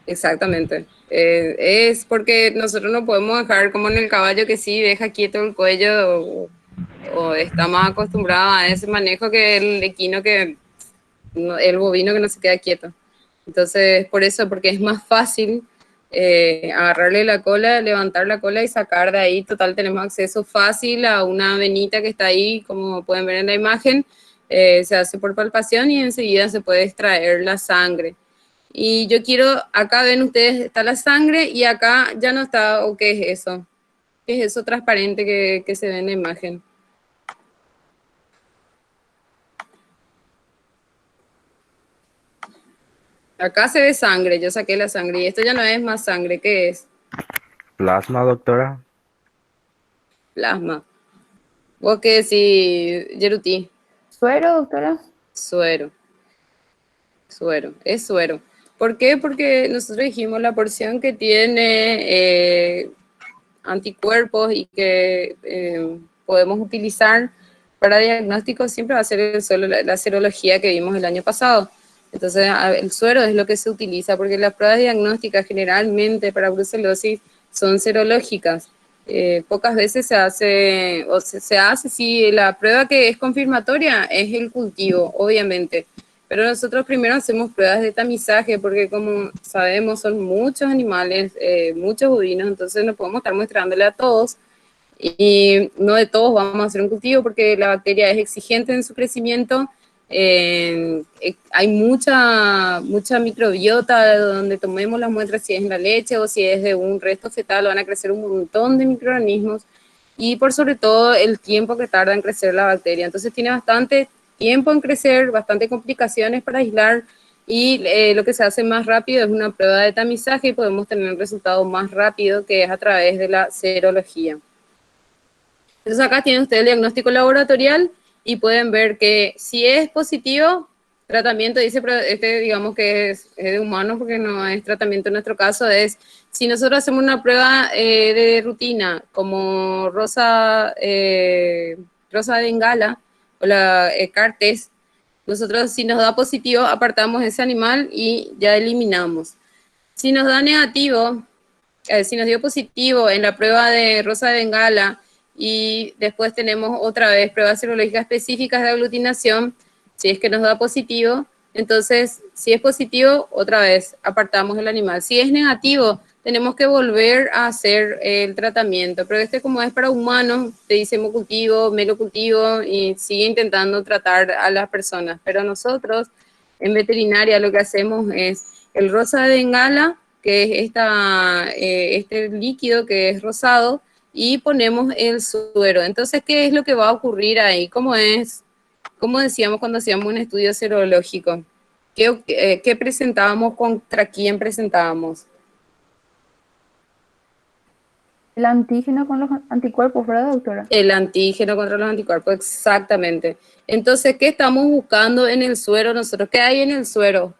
Exactamente. Es porque nosotros no podemos dejar como en el caballo que sí deja quieto el cuello o está más acostumbrado a ese manejo que el equino el bovino que no se queda quieto. Entonces, por eso, porque es más fácil agarrarle la cola, levantar la cola y sacar de ahí. Total, tenemos acceso fácil a una venita que está ahí, como pueden ver en la imagen. Se hace por palpación y enseguida se puede extraer la sangre. Y yo quiero, acá ven ustedes, está la sangre y acá ya no está, ¿o qué es eso? ¿Qué es eso transparente que se ve en la imagen? Acá se ve sangre, yo saqué la sangre y esto ya no es más sangre, ¿qué es? Plasma, doctora. Plasma. ¿Vos qué decís, Yeruti? ¿Suero, doctora? Suero. Suero, es suero. ¿Por qué? Porque nosotros dijimos la porción que tiene anticuerpos y que podemos utilizar para diagnóstico siempre va a ser solo la serología que vimos el año pasado. Entonces, el suero es lo que se utiliza porque las pruebas diagnósticas generalmente para brucelosis son serológicas. Pocas veces se hace, o se hace, si la prueba que es confirmatoria es el cultivo, obviamente. Pero nosotros primero hacemos pruebas de tamizaje porque como sabemos son muchos animales, muchos bovinos, entonces no podemos estar muestrándole a todos y no de todos vamos a hacer un cultivo porque la bacteria es exigente en su crecimiento. Hay mucha microbiota donde tomemos las muestras, si es en la leche o si es de un resto fetal, van a crecer un montón de microorganismos y por sobre todo el tiempo que tarda en crecer la bacteria. Entonces tiene bastante tiempo en crecer, bastante complicaciones para aislar y lo que se hace más rápido es una prueba de tamizaje y podemos tener un resultado más rápido que es a través de la serología. Entonces acá tienen ustedes el diagnóstico laboratorial y pueden ver que si es positivo, tratamiento, dice, pero digamos que es de humanos porque no es tratamiento en nuestro caso, es si nosotros hacemos una prueba de rutina como rosa de Bengala o la CAR-TES, nosotros si nos da positivo apartamos ese animal y ya eliminamos. Si nos da negativo, si nos dio positivo en la prueba de rosa de Bengala y después tenemos otra vez pruebas serológicas específicas de aglutinación, si es que nos da positivo, entonces si es positivo, otra vez apartamos el animal. Si es negativo, tenemos que volver a hacer el tratamiento, pero como es para humanos, te dice hemocultivo, melocultivo y sigue intentando tratar a las personas, pero nosotros en veterinaria lo que hacemos es el rosa de Bengala, que es este líquido que es rosado, y ponemos el suero. Entonces, ¿qué es lo que va a ocurrir ahí? ¿Cómo decíamos cuando hacíamos un estudio serológico? ¿Qué presentábamos? ¿Contra quién presentábamos? El antígeno con los anticuerpos, ¿verdad, doctora? El antígeno contra los anticuerpos, exactamente. Entonces, ¿qué estamos buscando en el suero nosotros? ¿Qué hay en el suero?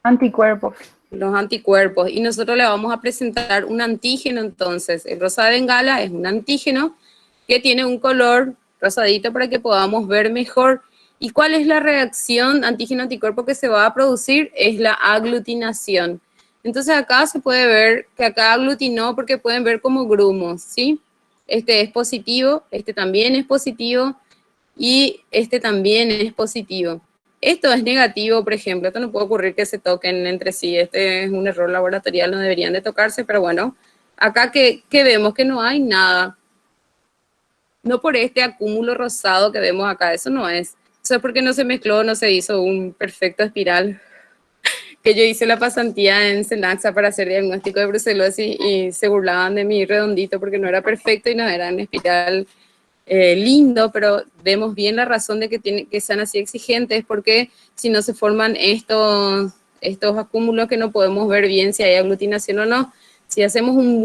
Anticuerpos. Los anticuerpos. Y nosotros le vamos a presentar un antígeno entonces. El rosa de Bengala es un antígeno que tiene un color rosadito para que podamos ver mejor. ¿Y cuál es la reacción antígeno-anticuerpo que se va a producir? Es la aglutinación. Entonces acá se puede ver que acá aglutinó porque pueden ver como grumos, ¿sí? Este es positivo, este también es positivo. y este también es positivo. Esto es negativo, por ejemplo, esto no puede ocurrir que se toquen entre sí, este es un error laboratorial, no deberían de tocarse, pero bueno, acá que vemos que no hay nada, no por este acúmulo rosado que vemos acá, eso no es, eso es porque no se mezcló, no se hizo un perfecto espiral, que yo hice la pasantía en Senaxa para hacer diagnóstico de brucelosis y se burlaban de mi redondito porque no era perfecto y no era en espiral lindo, pero vemos bien la razón de que sean así exigentes, porque si no se forman estos acúmulos que no podemos ver bien si hay aglutinación o no. Si hacemos un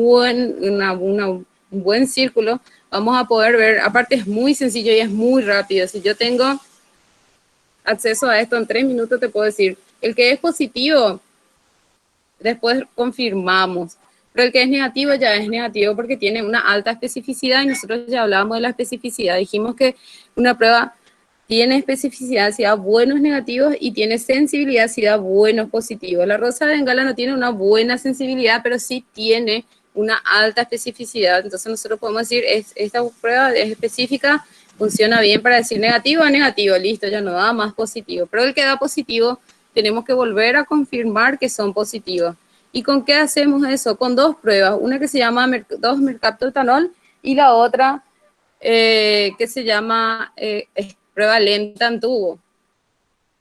buen círculo, vamos a poder ver, aparte es muy sencillo y es muy rápido. Si yo tengo acceso a esto en 3 minutos, te puedo decir, el que es positivo, después confirmamos. Pero el que es negativo ya es negativo porque tiene una alta especificidad y nosotros ya hablábamos de la especificidad. Dijimos que una prueba tiene especificidad si da buenos negativos y tiene sensibilidad si da buenos positivos. La rosa de Bengala no tiene una buena sensibilidad, pero sí tiene una alta especificidad. Entonces nosotros podemos decir, esta prueba es específica, funciona bien para decir negativo a negativo, listo, ya no da más positivo. Pero el que da positivo, tenemos que volver a confirmar que son positivos. ¿Y con qué hacemos eso? Con 2 pruebas, una que se llama 2-mercaptoetanol y la otra que se llama prueba lenta en tubo.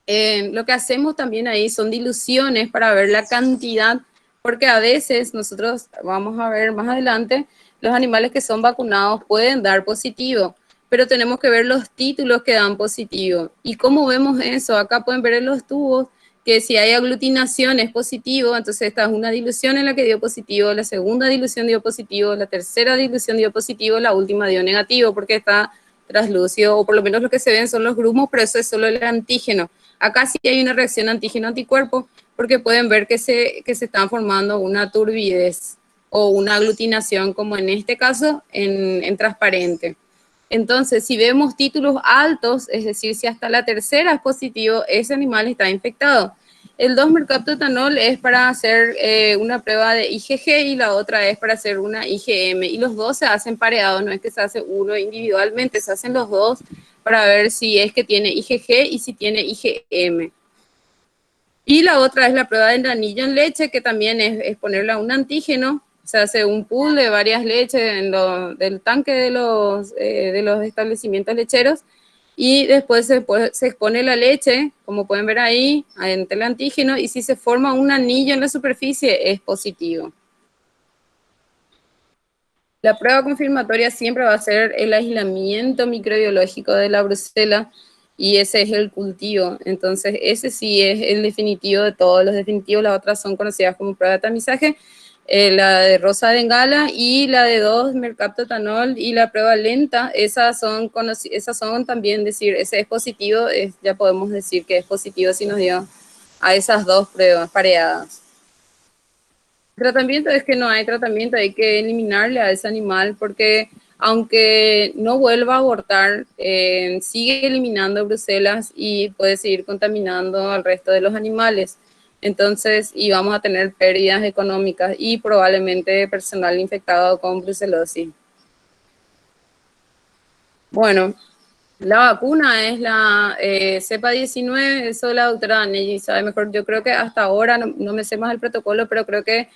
Lo que hacemos también ahí son diluciones para ver la cantidad, porque a veces nosotros, vamos a ver más adelante, los animales que son vacunados pueden dar positivo, pero tenemos que ver los títulos que dan positivo. ¿Y cómo vemos eso? Acá pueden ver en los tubos que si hay aglutinación es positivo, entonces esta es una dilución en la que dio positivo, la segunda dilución dio positivo, la tercera dilución dio positivo, la última dio negativo, porque está traslúcido, o por lo menos lo que se ven son los grumos, pero eso es solo el antígeno. Acá sí hay una reacción antígeno-anticuerpo, porque pueden ver que se están formando una turbidez o una aglutinación, como en este caso, en transparente. Entonces, si vemos títulos altos, es decir, si hasta la tercera es positivo, ese animal está infectado. El 2-mercaptoetanol es para hacer una prueba de IgG y la otra es para hacer una IgM. Y los dos se hacen pareados, no es que se hace uno individualmente, se hacen los dos para ver si es que tiene IgG y si tiene IgM. Y la otra es la prueba del anillo en leche, que también es ponerle a un antígeno. Se hace un pool de varias leches del tanque de los establecimientos lecheros y después se expone la leche, como pueden ver ahí, entre el antígeno, y si se forma un anillo en la superficie es positivo. La prueba confirmatoria siempre va a ser el aislamiento microbiológico de la brucela y ese es el cultivo. Entonces ese sí es el definitivo de todos los definitivos, las otras son conocidas como prueba de tamizaje. La de rosa de Bengala y la de 2-mercaptoetanol y la prueba lenta, esas son también decir, ese es positivo, ya podemos decir que es positivo si nos dio a esas 2 pruebas pareadas. El tratamiento es que no hay tratamiento, hay que eliminarle a ese animal porque aunque no vuelva a abortar, sigue eliminando brucelas y puede seguir contaminando al resto de los animales. Entonces, y vamos a tener pérdidas económicas y probablemente personal infectado con brucelosis. Bueno, la vacuna es la cepa 19, eso la doctora Nelly sabe mejor. Yo creo que hasta ahora, no me sé más el protocolo, pero creo que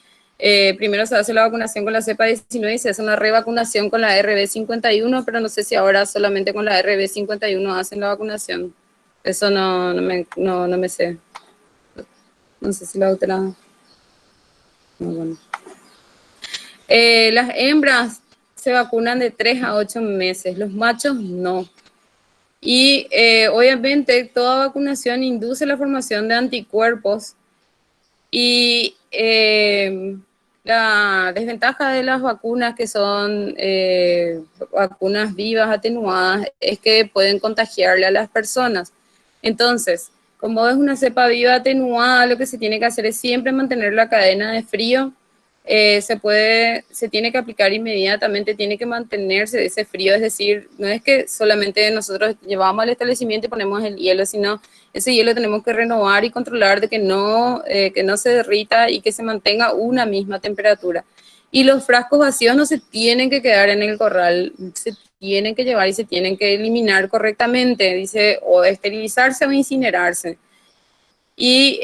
primero se hace la vacunación con la cepa 19 y se hace una revacunación con la RB51, pero no sé si ahora solamente con la RB51 hacen la vacunación. Eso no me sé. No sé si la otra... No, bueno. Las hembras se vacunan de 3 a 8 meses, los machos no. Y obviamente toda vacunación induce la formación de anticuerpos y la desventaja de las vacunas que son vacunas vivas atenuadas es que pueden contagiarle a las personas. Entonces, como es una cepa viva atenuada, lo que se tiene que hacer es siempre mantener la cadena de frío. Se tiene que aplicar inmediatamente, tiene que mantenerse ese frío, es decir, no es que solamente nosotros llevamos al establecimiento y ponemos el hielo, sino ese hielo tenemos que renovar y controlar de que no se derrita y que se mantenga una misma temperatura. Y los frascos vacíos no se tienen que quedar en el corral, se tienen que llevar y se tienen que eliminar correctamente, dice, o esterilizarse o incinerarse. Y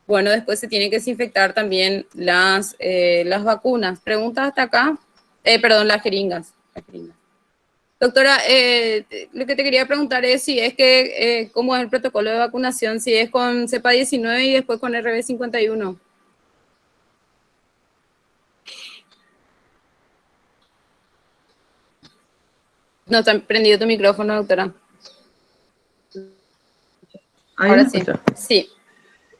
bueno, después se tienen que desinfectar también las vacunas. ¿Preguntas hasta acá? Perdón, las jeringas. Doctora, lo que te quería preguntar es si es que, cómo es el protocolo de vacunación, si es con cepa 19 y después con RB51. No está prendido tu micrófono, doctora. Ahí Ahora me sí. escuchas. Sí.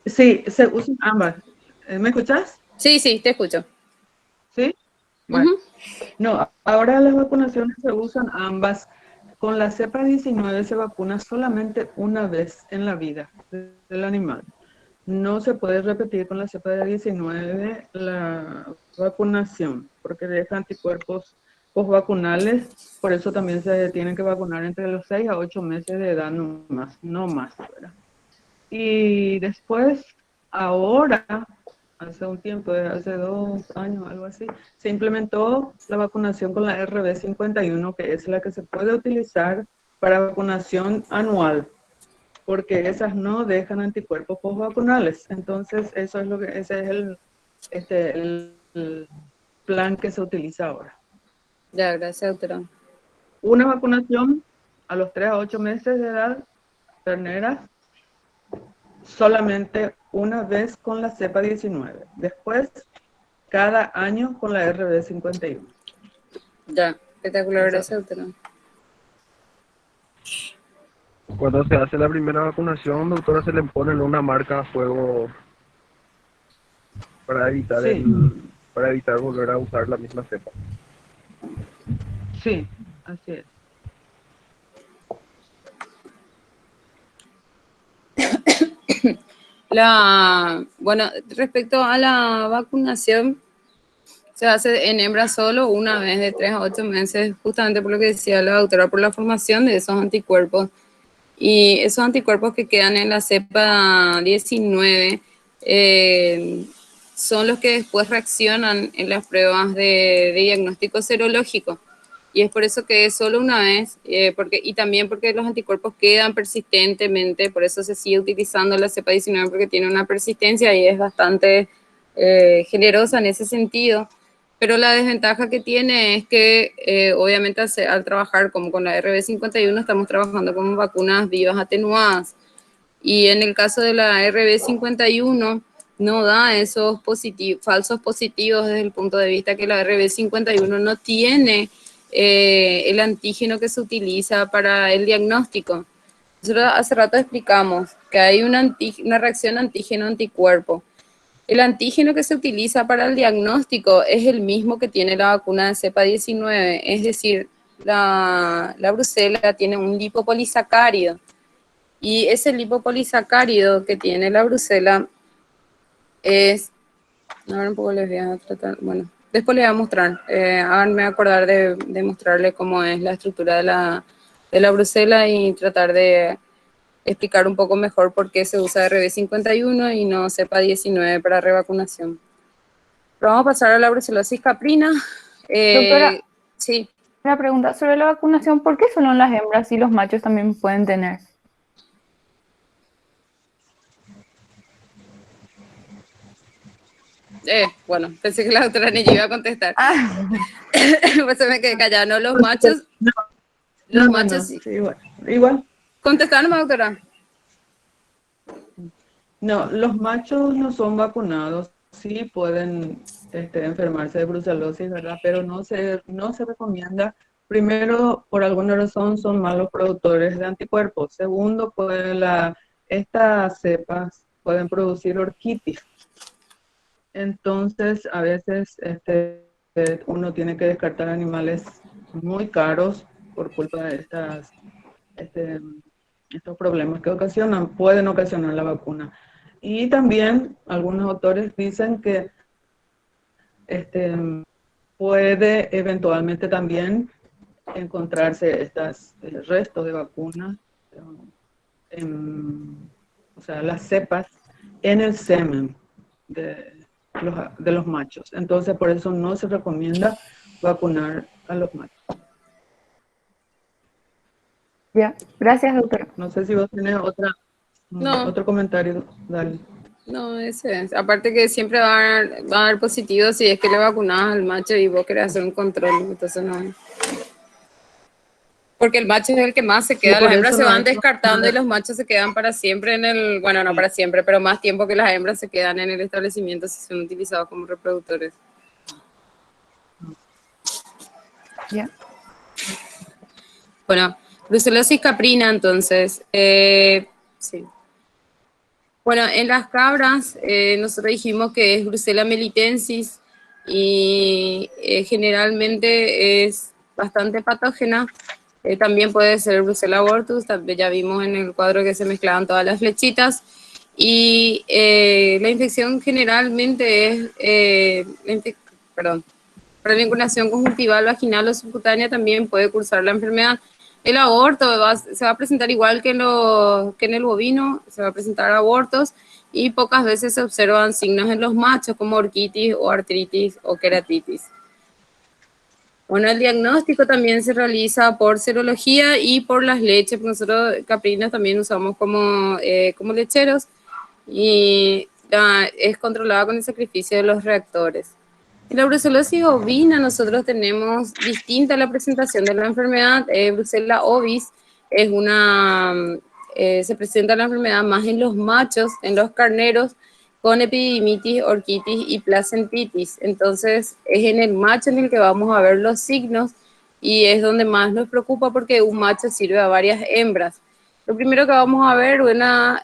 Sí, se usan ambas. ¿Me escuchas? Sí, sí, te escucho. ¿Sí? Bueno. No, ahora las vacunaciones se usan ambas. Con la cepa 19 se vacuna solamente una vez en la vida del animal. No se puede repetir con la cepa de 19 la vacunación, porque deja anticuerpos postvacunales, por eso también se tienen que vacunar entre los 6 a 8 meses de edad, no más, ¿verdad? Y después, ahora, hace un tiempo, hace 2 años, algo así, se implementó la vacunación con la RB51, que es la que se puede utilizar para vacunación anual, porque esas no dejan anticuerpos postvacunales. Entonces, eso es ese es el plan que se utiliza ahora. Ya, gracias, doctora. Una vacunación a los 3 a 8 meses de edad, terneras, solamente una vez con la cepa 19. Después, cada año con la RB51. Ya, espectacular, gracias, doctora. Cuando se hace la primera vacunación, doctora, se le pone una marca a fuego para evitar para evitar volver a usar la misma cepa. Sí, así es. Bueno, respecto a la vacunación, se hace en hembras solo una vez de 3 a 8 meses, justamente por lo que decía la doctora, por la formación de esos anticuerpos. Y esos anticuerpos que quedan en la cepa 19 son los que después reaccionan en las pruebas de diagnóstico serológico. Y es por eso que es solo una vez, y también porque los anticuerpos quedan persistentemente, por eso se sigue utilizando la cepa 19 porque tiene una persistencia y es bastante generosa en ese sentido. Pero la desventaja que tiene es que obviamente al trabajar como con la RB51 estamos trabajando con vacunas vivas atenuadas. Y en el caso de la RB51 no da esos falsos positivos desde el punto de vista que la RB51 no tiene el antígeno que se utiliza para el diagnóstico. Nosotros hace rato explicamos que hay una reacción antígeno-anticuerpo. El antígeno que se utiliza para el diagnóstico es el mismo que tiene la vacuna de cepa 19, es decir, la brucela tiene un lipopolisacárido. Y ese lipopolisacárido que tiene la brucela es... Ahora un poco les voy a tratar... Bueno, después les voy a mostrar. Háganme acordar de mostrarles cómo es la estructura de la brucela y tratar de explicar un poco mejor por qué se usa RB51 y no cepa 19 para revacunación. Pero vamos a pasar a la brucelosis caprina. Doctora, sí. Una pregunta sobre la vacunación, ¿por qué solo las hembras y los machos también pueden tener? Bueno, pensé que la doctora ni iba a contestar. Pues se me quedé callada, ¿no? Los machos... Los machos... Sí, igual. ¿Contestaron, doctora? No, los machos no son vacunados, sí pueden enfermarse de brucelosis, ¿verdad? Pero no se recomienda. Primero, por alguna razón son malos productores de anticuerpos. Segundo, estas cepas pueden producir orquitis. Entonces, a veces uno tiene que descartar animales muy caros por culpa de estos problemas que pueden ocasionar la vacuna. Y también algunos autores dicen que puede eventualmente también encontrarse estos restos de vacunas, o sea, las cepas en el semen de los machos. Entonces, por eso no se recomienda vacunar a los machos. Ya, gracias, doctora. No sé si vos tenés No. otro comentario, dale. No, ese es. Aparte que siempre va a dar positivo si es que le vacunás al macho y vos querés hacer un control, entonces no. Porque el macho es el que más se Sí, queda, por las hembras eso se no van hay descartando y problema. los machos se quedan para siempre en el, bueno, no para siempre, pero más tiempo que las hembras se quedan en el establecimiento si son utilizados como reproductores. Ya. Bueno, brucelosis caprina entonces, sí. Bueno, en las cabras nosotros dijimos que es Brucella melitensis y generalmente es bastante patógena. También puede ser Brucella abortus, también ya vimos en el cuadro que se mezclaban todas las flechitas. Y la infección generalmente es, perdón, para la vinculación conjuntival, vaginal o subcutánea también puede cursar la enfermedad. El aborto se va a presentar igual que en el bovino, se va a presentar abortos y pocas veces se observan signos en los machos como orquitis o artritis o queratitis. Bueno, el diagnóstico también se realiza por serología y por las leches, porque nosotros caprinas también usamos como lecheros y es controlada con el sacrificio de los reactores. En la brucelosis ovina nosotros tenemos distinta la presentación de la enfermedad. Brucella ovis es se presenta la enfermedad más en los machos, en los carneros, con epididimitis, orquitis y placentitis. Entonces es en el macho en el que vamos a ver los signos y es donde más nos preocupa porque un macho sirve a varias hembras. Lo primero que vamos a ver es una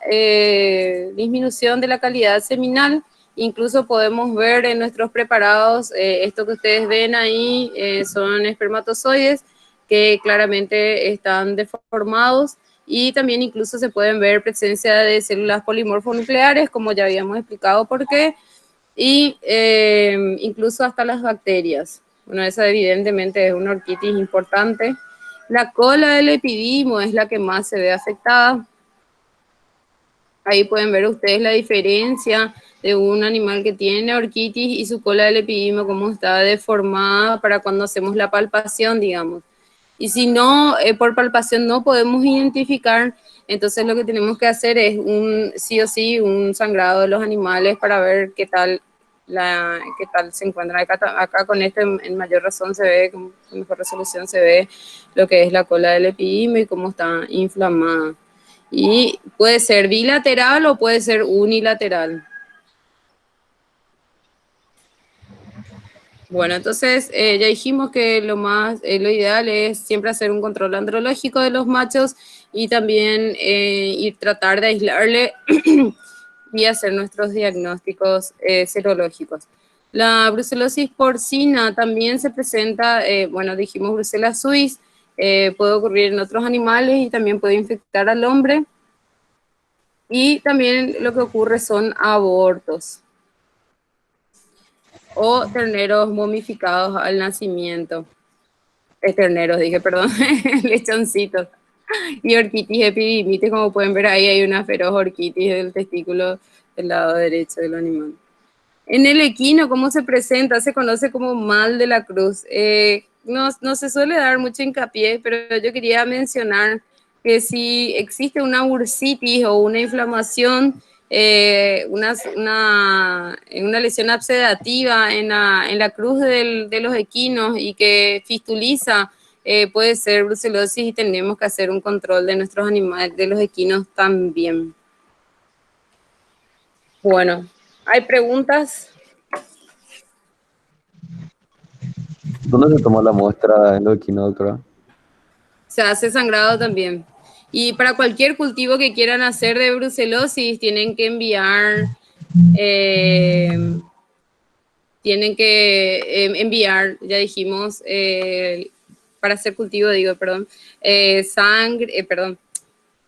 disminución de la calidad seminal. Incluso podemos ver en nuestros preparados, esto que ustedes ven ahí son espermatozoides que claramente están deformados y también incluso se pueden ver presencia de células polimorfonucleares, como ya habíamos explicado por qué, y incluso hasta las bacterias. Bueno, esa evidentemente es una orquitis importante. La cola del epidimo es la que más se ve afectada. Ahí pueden ver ustedes la diferencia de un animal que tiene orquitis y su cola del epidimo, cómo está deformada para cuando hacemos la palpación, digamos. Y si no, por palpación no podemos identificar, entonces lo que tenemos que hacer es sí o sí un sangrado de los animales para ver qué tal se encuentran. Acá con este en mayor razón se ve, con mejor resolución se ve lo que es la cola del epidimo y cómo está inflamada. Y puede ser bilateral o puede ser unilateral. Bueno, entonces ya dijimos que lo ideal es siempre hacer un control andrológico de los machos y también y tratar de aislarle y hacer nuestros diagnósticos serológicos. La brucelosis porcina también se presenta, bueno, dijimos Brucella suis, puede ocurrir en otros animales y también puede infectar al hombre. Y también lo que ocurre son abortos o terneros momificados al nacimiento. Terneros, dije, perdón, lechoncitos. Y orquitis epididimitis, como pueden ver ahí hay una feroz orquitis del testículo del lado derecho del animal. En el equino, ¿cómo se presenta? Se conoce como mal de la cruz. No se suele dar mucho hincapié, pero yo quería mencionar que si existe una bursitis o una inflamación, una lesión abscedativa en la cruz de los equinos y que fistuliza, puede ser brucelosis y tenemos que hacer un control de nuestros animales, de los equinos también. Bueno, ¿hay preguntas? ¿Dónde se tomó la muestra endocrina, doctora? Se hace sangrado también. Y para cualquier cultivo que quieran hacer de brucelosis, enviar, ya dijimos, para hacer cultivo,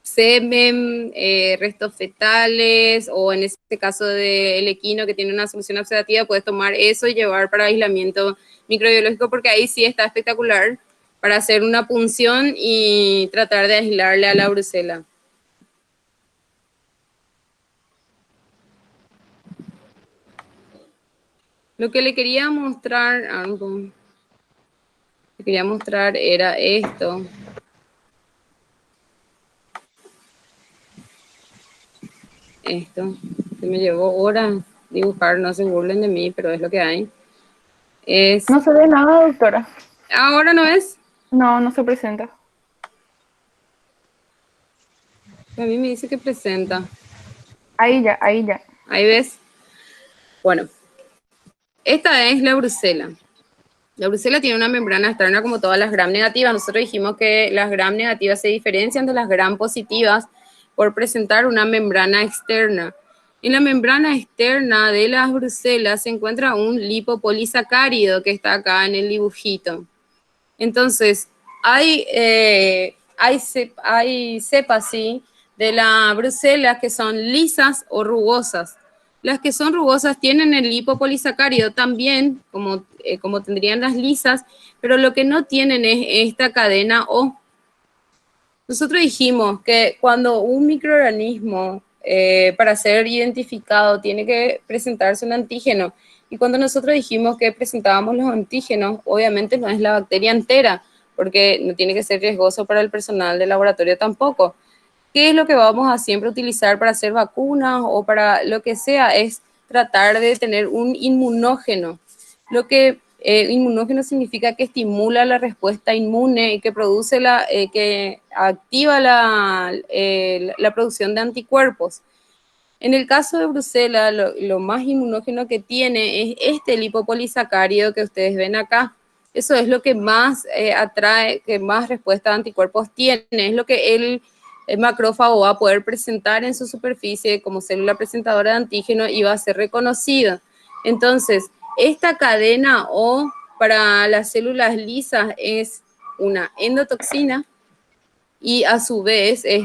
semen, restos fetales, o en este caso del equino que tiene una solución oxidativa, puedes tomar eso y llevar para aislamiento microbiológico, porque ahí sí está espectacular para hacer una punción y tratar de aislarle a la brucela. Lo que le quería mostrar era esto. esto, que me llevó horas dibujar, no se burlen de mí, pero es lo que hay. Es... No se ve nada, doctora. ¿Ahora no es? No, no se presenta. A mí me dice que presenta. Ahí ya, ahí ya. Ahí ves. Bueno, esta es la brucela. La brucela tiene una membrana externa como todas las gram negativas. Nosotros dijimos que las gram negativas se diferencian de las gram positivas por presentar una membrana externa. En la membrana externa de las brucelas se encuentra un lipopolisacárido que está acá en el dibujito. Entonces, hay cepas, ¿sí?, de la brucela que son lisas o rugosas. Las que son rugosas tienen el lipopolisacárido también, como tendrían las lisas, pero lo que no tienen es esta cadena O. Nosotros dijimos que cuando un microorganismo, para ser identificado, tiene que presentarse un antígeno, y cuando nosotros dijimos que presentábamos los antígenos, obviamente no es la bacteria entera, porque no tiene que ser riesgoso para el personal del laboratorio tampoco. ¿Qué es lo que vamos a siempre utilizar para hacer vacunas o para lo que sea? Es tratar de tener un inmunógeno. Lo que inmunógeno significa que estimula la respuesta inmune y que produce que activa la producción de anticuerpos. En el caso de brucela, lo más inmunógeno que tiene es este lipopolisacárido que ustedes ven acá. Eso es lo que más atrae, que más respuesta de anticuerpos tiene. Es lo que el macrófago va a poder presentar en su superficie como célula presentadora de antígeno y va a ser reconocido. Entonces, esta cadena O para las células lisas es una endotoxina y a su vez es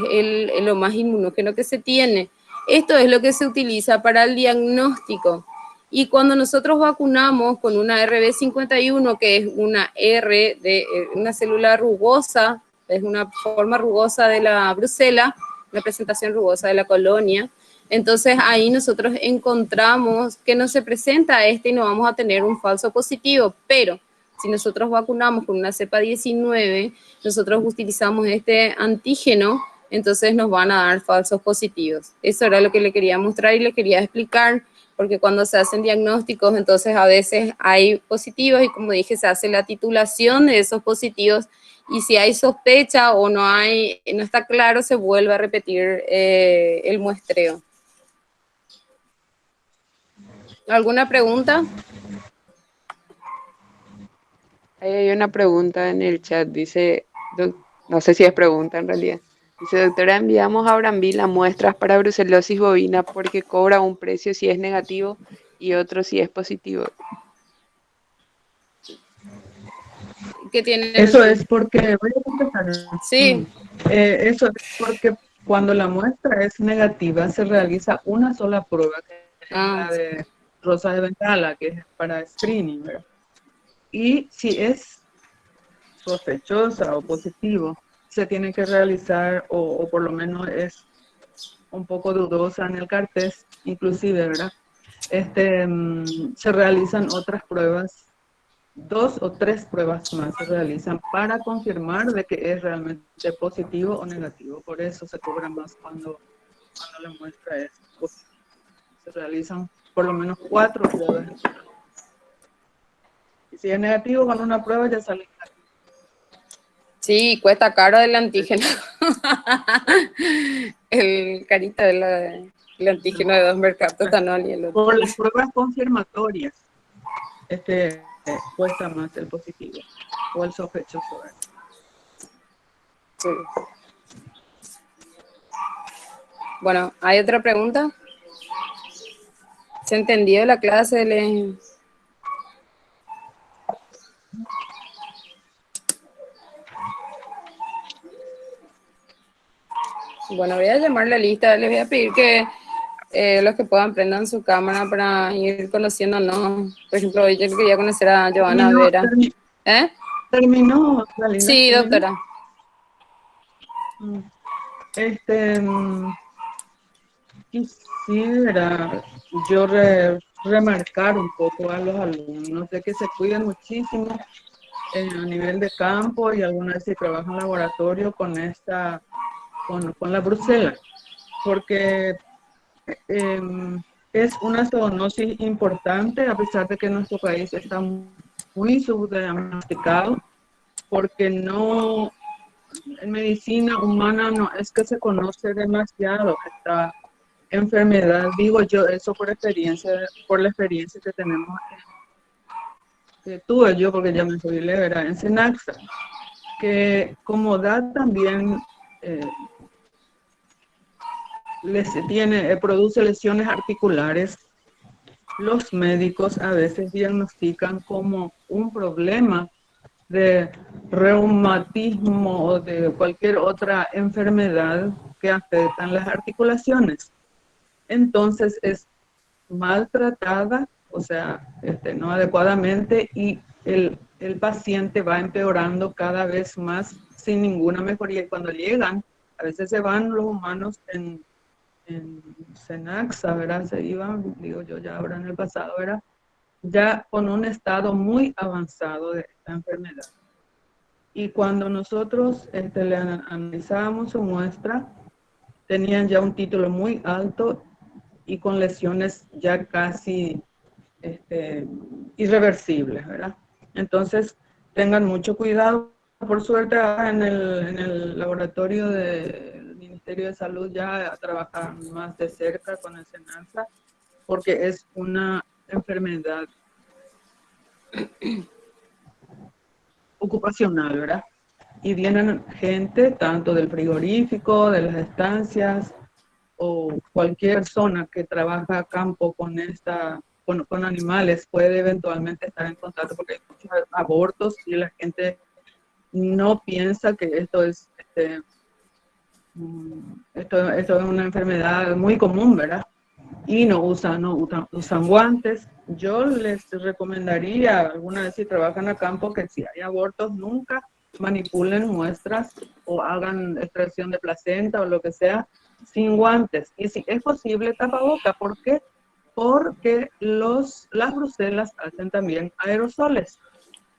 lo más inmunógeno que se tiene. Esto es lo que se utiliza para el diagnóstico. Y cuando nosotros vacunamos con una RB51, que es una R de una célula rugosa, es una forma rugosa de la brucela, una presentación rugosa de la colonia, entonces ahí nosotros encontramos que no se presenta y no vamos a tener un falso positivo, pero si nosotros vacunamos con una cepa 19, nosotros utilizamos este antígeno, entonces nos van a dar falsos positivos. Eso era lo que le quería mostrar y le quería explicar, porque cuando se hacen diagnósticos, entonces a veces hay positivos y como dije, se hace la titulación de esos positivos y si hay sospecha o no está claro, se vuelve a repetir el muestreo. ¿Alguna pregunta? Ahí hay una pregunta en el chat, dice, no sé si es pregunta en realidad. Dice, doctora, enviamos a Bramvila muestras para brucelosis bovina porque cobra un precio si es negativo y otro si es positivo. ¿Qué tiene? Eso es porque, voy a contestar. Sí. Eso es porque cuando la muestra es negativa se realiza una sola prueba, que es la de Rosa de Bengala, que es para screening, ¿verdad? Y si es sospechosa o positivo, se tiene que realizar, o por lo menos es un poco dudosa en el CAR-test, inclusive, ¿verdad? Se realizan otras pruebas, 2 o 3 pruebas más se realizan para confirmar de que es realmente positivo o negativo. Por eso se cobra más cuando la muestra es positiva. Se realizan por lo menos 4 pruebas. Y si es negativo, con una prueba ya sale caro. Sí, cuesta caro el antígeno. El carita del antígeno de 2 mercaptotanol y el otro. Por las pruebas confirmatorias, cuesta más el positivo o el sospechoso. Sí. Bueno, ¿hay otra pregunta? ¿Se entendió la clase? Bueno, voy a llamar la lista. Les voy a pedir que los que puedan prendan su cámara para ir conociéndonos. Por ejemplo, hoy yo quería conocer a Giovanna Vera. ¿Terminó? Dalina, sí, doctora. Quisiera yo remarcar un poco a los alumnos de que se cuiden muchísimo a nivel de campo y alguna vez si trabajan en laboratorio con la brucela, porque es una zoonosis importante, a pesar de que nuestro país está muy subdiagnosticado, porque no, en medicina humana no es que se conoce demasiado esta enfermedad, digo yo, eso por la experiencia que tenemos, que tuve yo, porque ya me jubilé, ¿verdad? En Senaxa, que como da también produce lesiones articulares, los médicos a veces diagnostican como un problema de reumatismo o de cualquier otra enfermedad que afectan las articulaciones. Entonces es maltratada, o sea, no adecuadamente, y el paciente va empeorando cada vez más sin ninguna mejoría. Y cuando llegan, a veces se van los humanos en Senaxa, ¿verdad? Se iban, digo yo, ya ahora en el pasado, ¿verdad? Ya con un estado muy avanzado de esta enfermedad. Y cuando nosotros le analizábamos su muestra, tenían ya un título muy alto y con lesiones ya casi irreversibles, ¿verdad? Entonces, tengan mucho cuidado. Por suerte, en el laboratorio del Ministerio de Salud ya trabajan más de cerca con el Senasa, porque es una enfermedad ocupacional, ¿verdad? Y vienen gente tanto del frigorífico, de las estancias, o cualquier persona que trabaja a campo con animales puede eventualmente estar en contacto, porque hay muchos abortos y la gente no piensa que esto es una enfermedad muy común, ¿verdad? Y no usan guantes. Yo les recomendaría, alguna vez si trabajan a campo, que si hay abortos, nunca manipulen muestras o hagan extracción de placenta o lo que sea sin guantes. Y si es posible, tapaboca. ¿Por qué? Porque las brucelas hacen también aerosoles.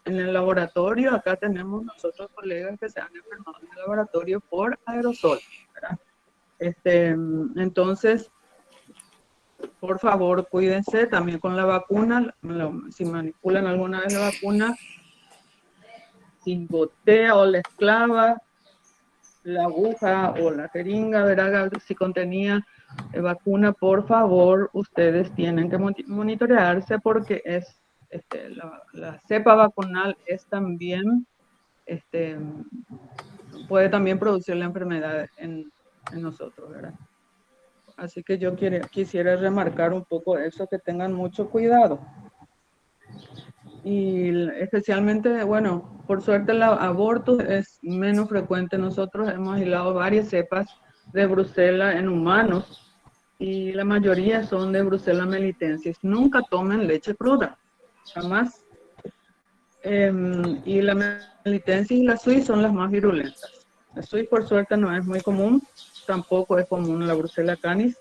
En el laboratorio, acá tenemos nosotros colegas que se han enfermado en el laboratorio por aerosol, ¿verdad? Entonces, por favor, cuídense también con la vacuna. Si manipulan alguna vez la vacuna, si gotea o les clava la aguja o la jeringa, ¿verdad? Si contenía vacuna, por favor, ustedes tienen que monitorearse, porque la cepa vacunal es también, puede también producir la enfermedad en nosotros, ¿verdad? Así que yo quisiera remarcar un poco eso, que tengan mucho cuidado. Y especialmente, bueno, por suerte el aborto es menos frecuente. Nosotros hemos aislado varias cepas de Brucela en humanos y la mayoría son de Brucella melitensis. Nunca tomen leche cruda, jamás. Y la melitensis y la suis son las más virulentas. La suis por suerte no es muy común, tampoco es común la Brucella canis.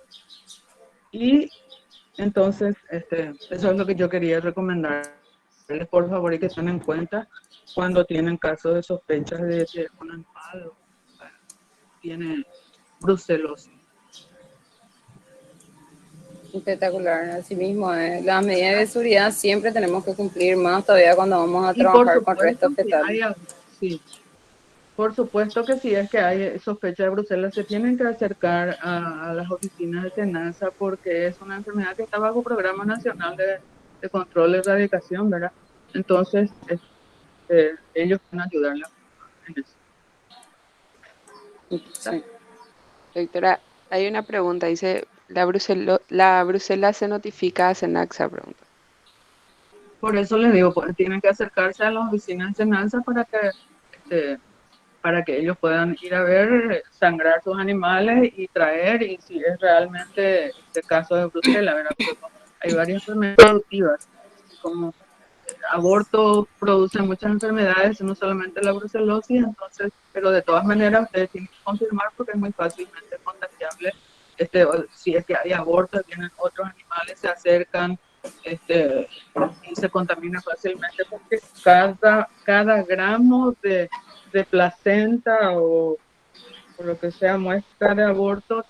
Y entonces, eso es lo que yo quería recomendarles, por favor, y que tengan en cuenta cuando tienen casos de sospechas de que un animal tiene brucelosis. Espectacular, así mismo. Las medidas de seguridad siempre tenemos que cumplir, más todavía cuando vamos a trabajar con restos fetales. Sí, por supuesto que si es que hay sospecha de brucelas, se tienen que acercar a las oficinas de SENASA, porque es una enfermedad que está bajo Programa Nacional de Control y Erradicación, ¿verdad? Entonces, ellos van a ayudarla en eso. Sí. Doctora, hay una pregunta, dice, ¿la brucela se notifica a Senaxa? Pregunta. Por eso les digo, pues, tienen que acercarse a las oficinas de SENASA para que ellos puedan ir a ver, sangrar sus animales y traer, y si es realmente este caso de brucela, ¿verdad? Porque hay varias enfermedades productivas, como aborto produce muchas enfermedades, no solamente la brucelosis, entonces, pero de todas maneras ustedes tienen que confirmar, porque es muy fácilmente contagiable. Si es que hay aborto, vienen otros animales, se acercan, y se contamina fácilmente, porque cada gramo de placenta o lo que sea muestra de aborto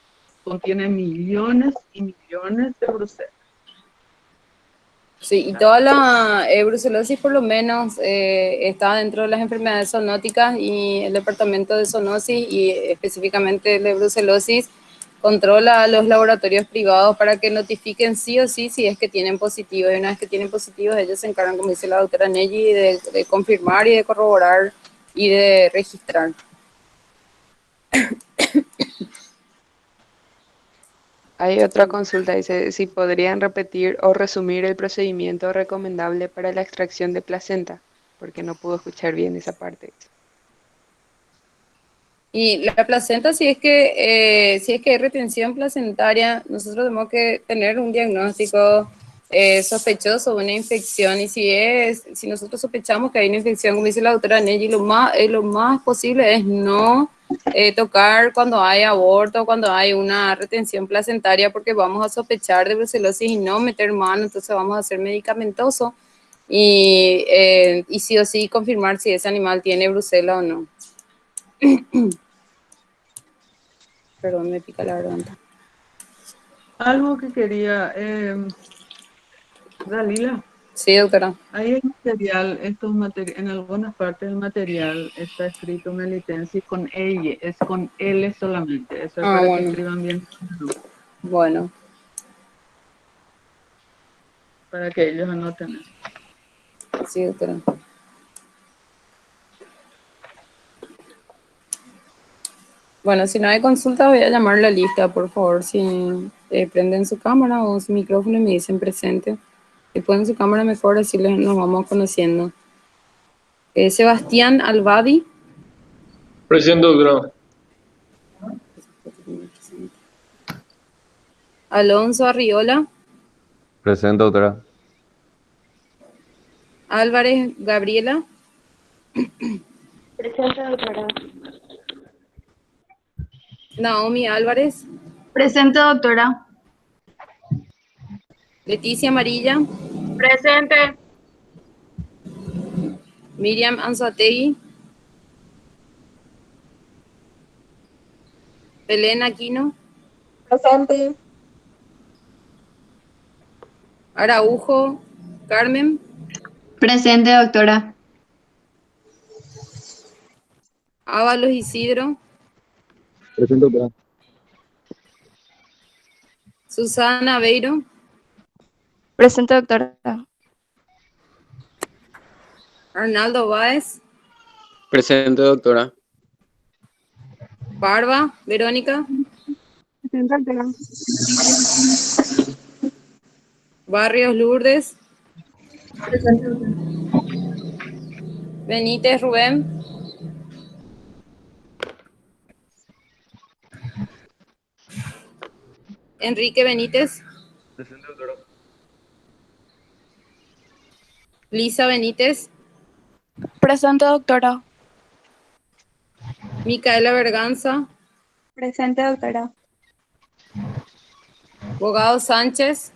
contiene millones y millones de brucelas. Sí, y toda la brucelosis por lo menos está dentro de las enfermedades zoonóticas y el departamento de zoonosis y específicamente de brucelosis controla a los laboratorios privados para que notifiquen sí o sí si es que tienen positivos. Y una vez que tienen positivos, ellos se encargan, como dice la doctora Nelly, de confirmar y de corroborar y de registrar. Hay otra consulta, dice si podrían repetir o resumir el procedimiento recomendable para la extracción de placenta, porque no puedo escuchar bien esa parte. Y la placenta, si es que hay retención placentaria, nosotros tenemos que tener un diagnóstico sospechoso de una infección. Y si nosotros sospechamos que hay una infección, como dice la doctora Nelly, lo más posible es no tocar cuando hay aborto, cuando hay una retención placentaria, porque vamos a sospechar de brucelosis y no meter mano, entonces vamos a hacer medicamentoso y sí o sí confirmar si ese animal tiene brucela o no. Perdón, me pica la garganta. Algo que quería, Dalila. Sí, doctora. Hay el material, en algunas partes del material está escrito una licencia con ella, es con L solamente. Eso es para que Bueno. escriban bien. Bueno. Para que ellos anoten eso. Sí, doctora. Bueno, si no hay consulta, voy a llamar la lista, por favor, si prenden su cámara o su micrófono y me dicen presente. Si ponen su cámara mejor, así nos vamos conociendo. Sebastián Albadi. Presente, doctora. Alonso Arriola. Presente, doctora. Álvarez Gabriela. Presente, doctora. Naomi Álvarez. Presente, doctora. Leticia Amarilla. Presente. Miriam Anzoategui. Belén Aquino. Presente. Araujo Carmen. Presente, doctora. Ábalos Isidro. Presente, doctora. Susana Aveiro. Presente, doctora. Arnaldo Báez. Presente, doctora. Barba Verónica. Presente, doctora. Barrios Lourdes. Presente, doctora. Benítez Rubén. Enrique Benítez. Presente, doctora. Lisa Benítez. Presente, doctora. Micaela Berganza. Presente, doctora. Bogado Sánchez.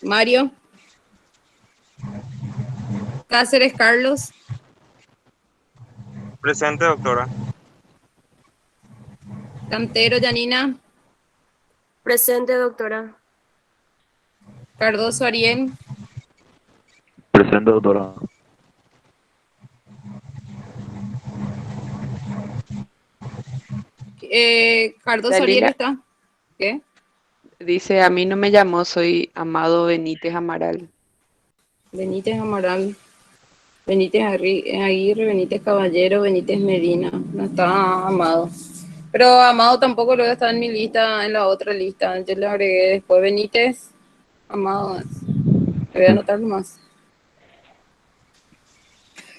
Mario. Cáceres Carlos. Presente, doctora. Cantero Yanina. Presente, doctora. Cardoso Ariel. Presente, doctora. Cardoso Dalila. Ariel está. ¿Qué? Dice, a mí no me llamó, soy Amado Benítez Amaral. Benítez Amaral. Benítez Aguirre, Benítez Caballero, Benítez Medina. No está Amado. Pero Amado tampoco luego está en mi lista, en la otra lista. Yo le agregué después Benítez, Amado. Le voy a anotar más.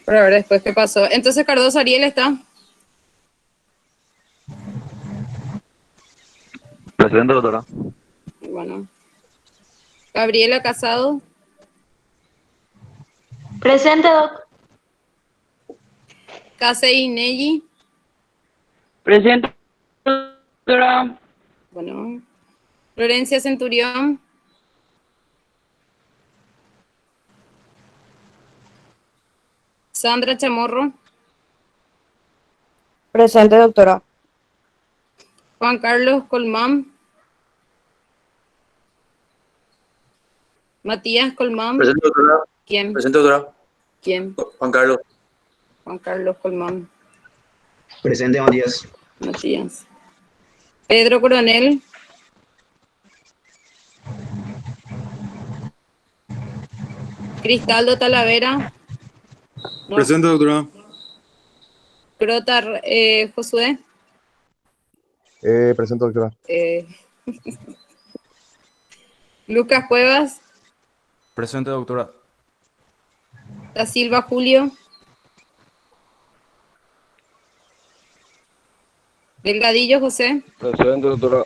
Pero a ver después qué pasó. Entonces Cardoso Ariel está. Presente, doctora. Bueno. Gabriela Casado. Presente, doc. Casey Nelly. Presente, doctora. Bueno. Florencia Centurión. Sandra Chamorro. Presente, doctora. Juan Carlos Colmán. Matías Colmán. Presente, doctora. ¿Quién? Presente, doctora. ¿Quién? Juan Carlos. Juan Carlos Colmán. Presente, Matías. Matías. Pedro Coronel. Cristaldo Talavera. No. Presente, doctora. Crota Josué. Presente, doctora. Lucas Cuevas. Presente, doctora. Da Silva Julio. Delgadillo José. Presente, doctora.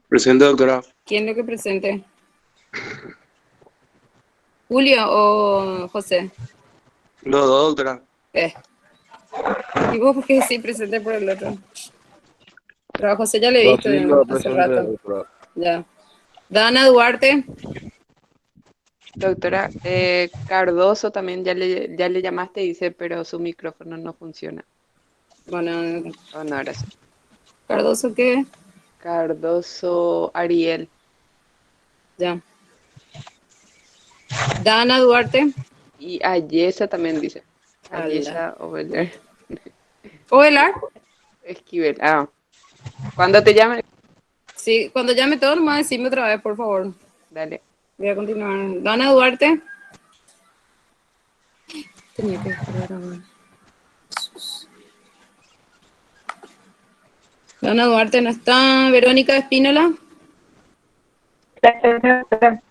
Presente, doctora. ¿Quién es lo que presente? ¿Julio o José? Los dos, doctora. ¿Y vos por qué sí presente por el otro? Pero a José ya le he visto hace rato. Ya. Dana Duarte. Doctora, Cardoso también ya le llamaste, dice, pero su micrófono no funciona. Bueno, Oh, no, ahora sí. ¿Cardoso qué? Cardoso Ariel. Ya. Dana Duarte. Y Ayesa también dice. Ala. Ayesa Ovelar. ¿Ovelar? Esquivel. Ah. ¿Cuándo te llame? Sí, cuando llame todo, nomás decime otra vez, por favor. Dale. Voy a continuar. Dana Duarte. Tenía que esperar ahora. Dana Duarte no está. Verónica Espínola. Presente, doctora.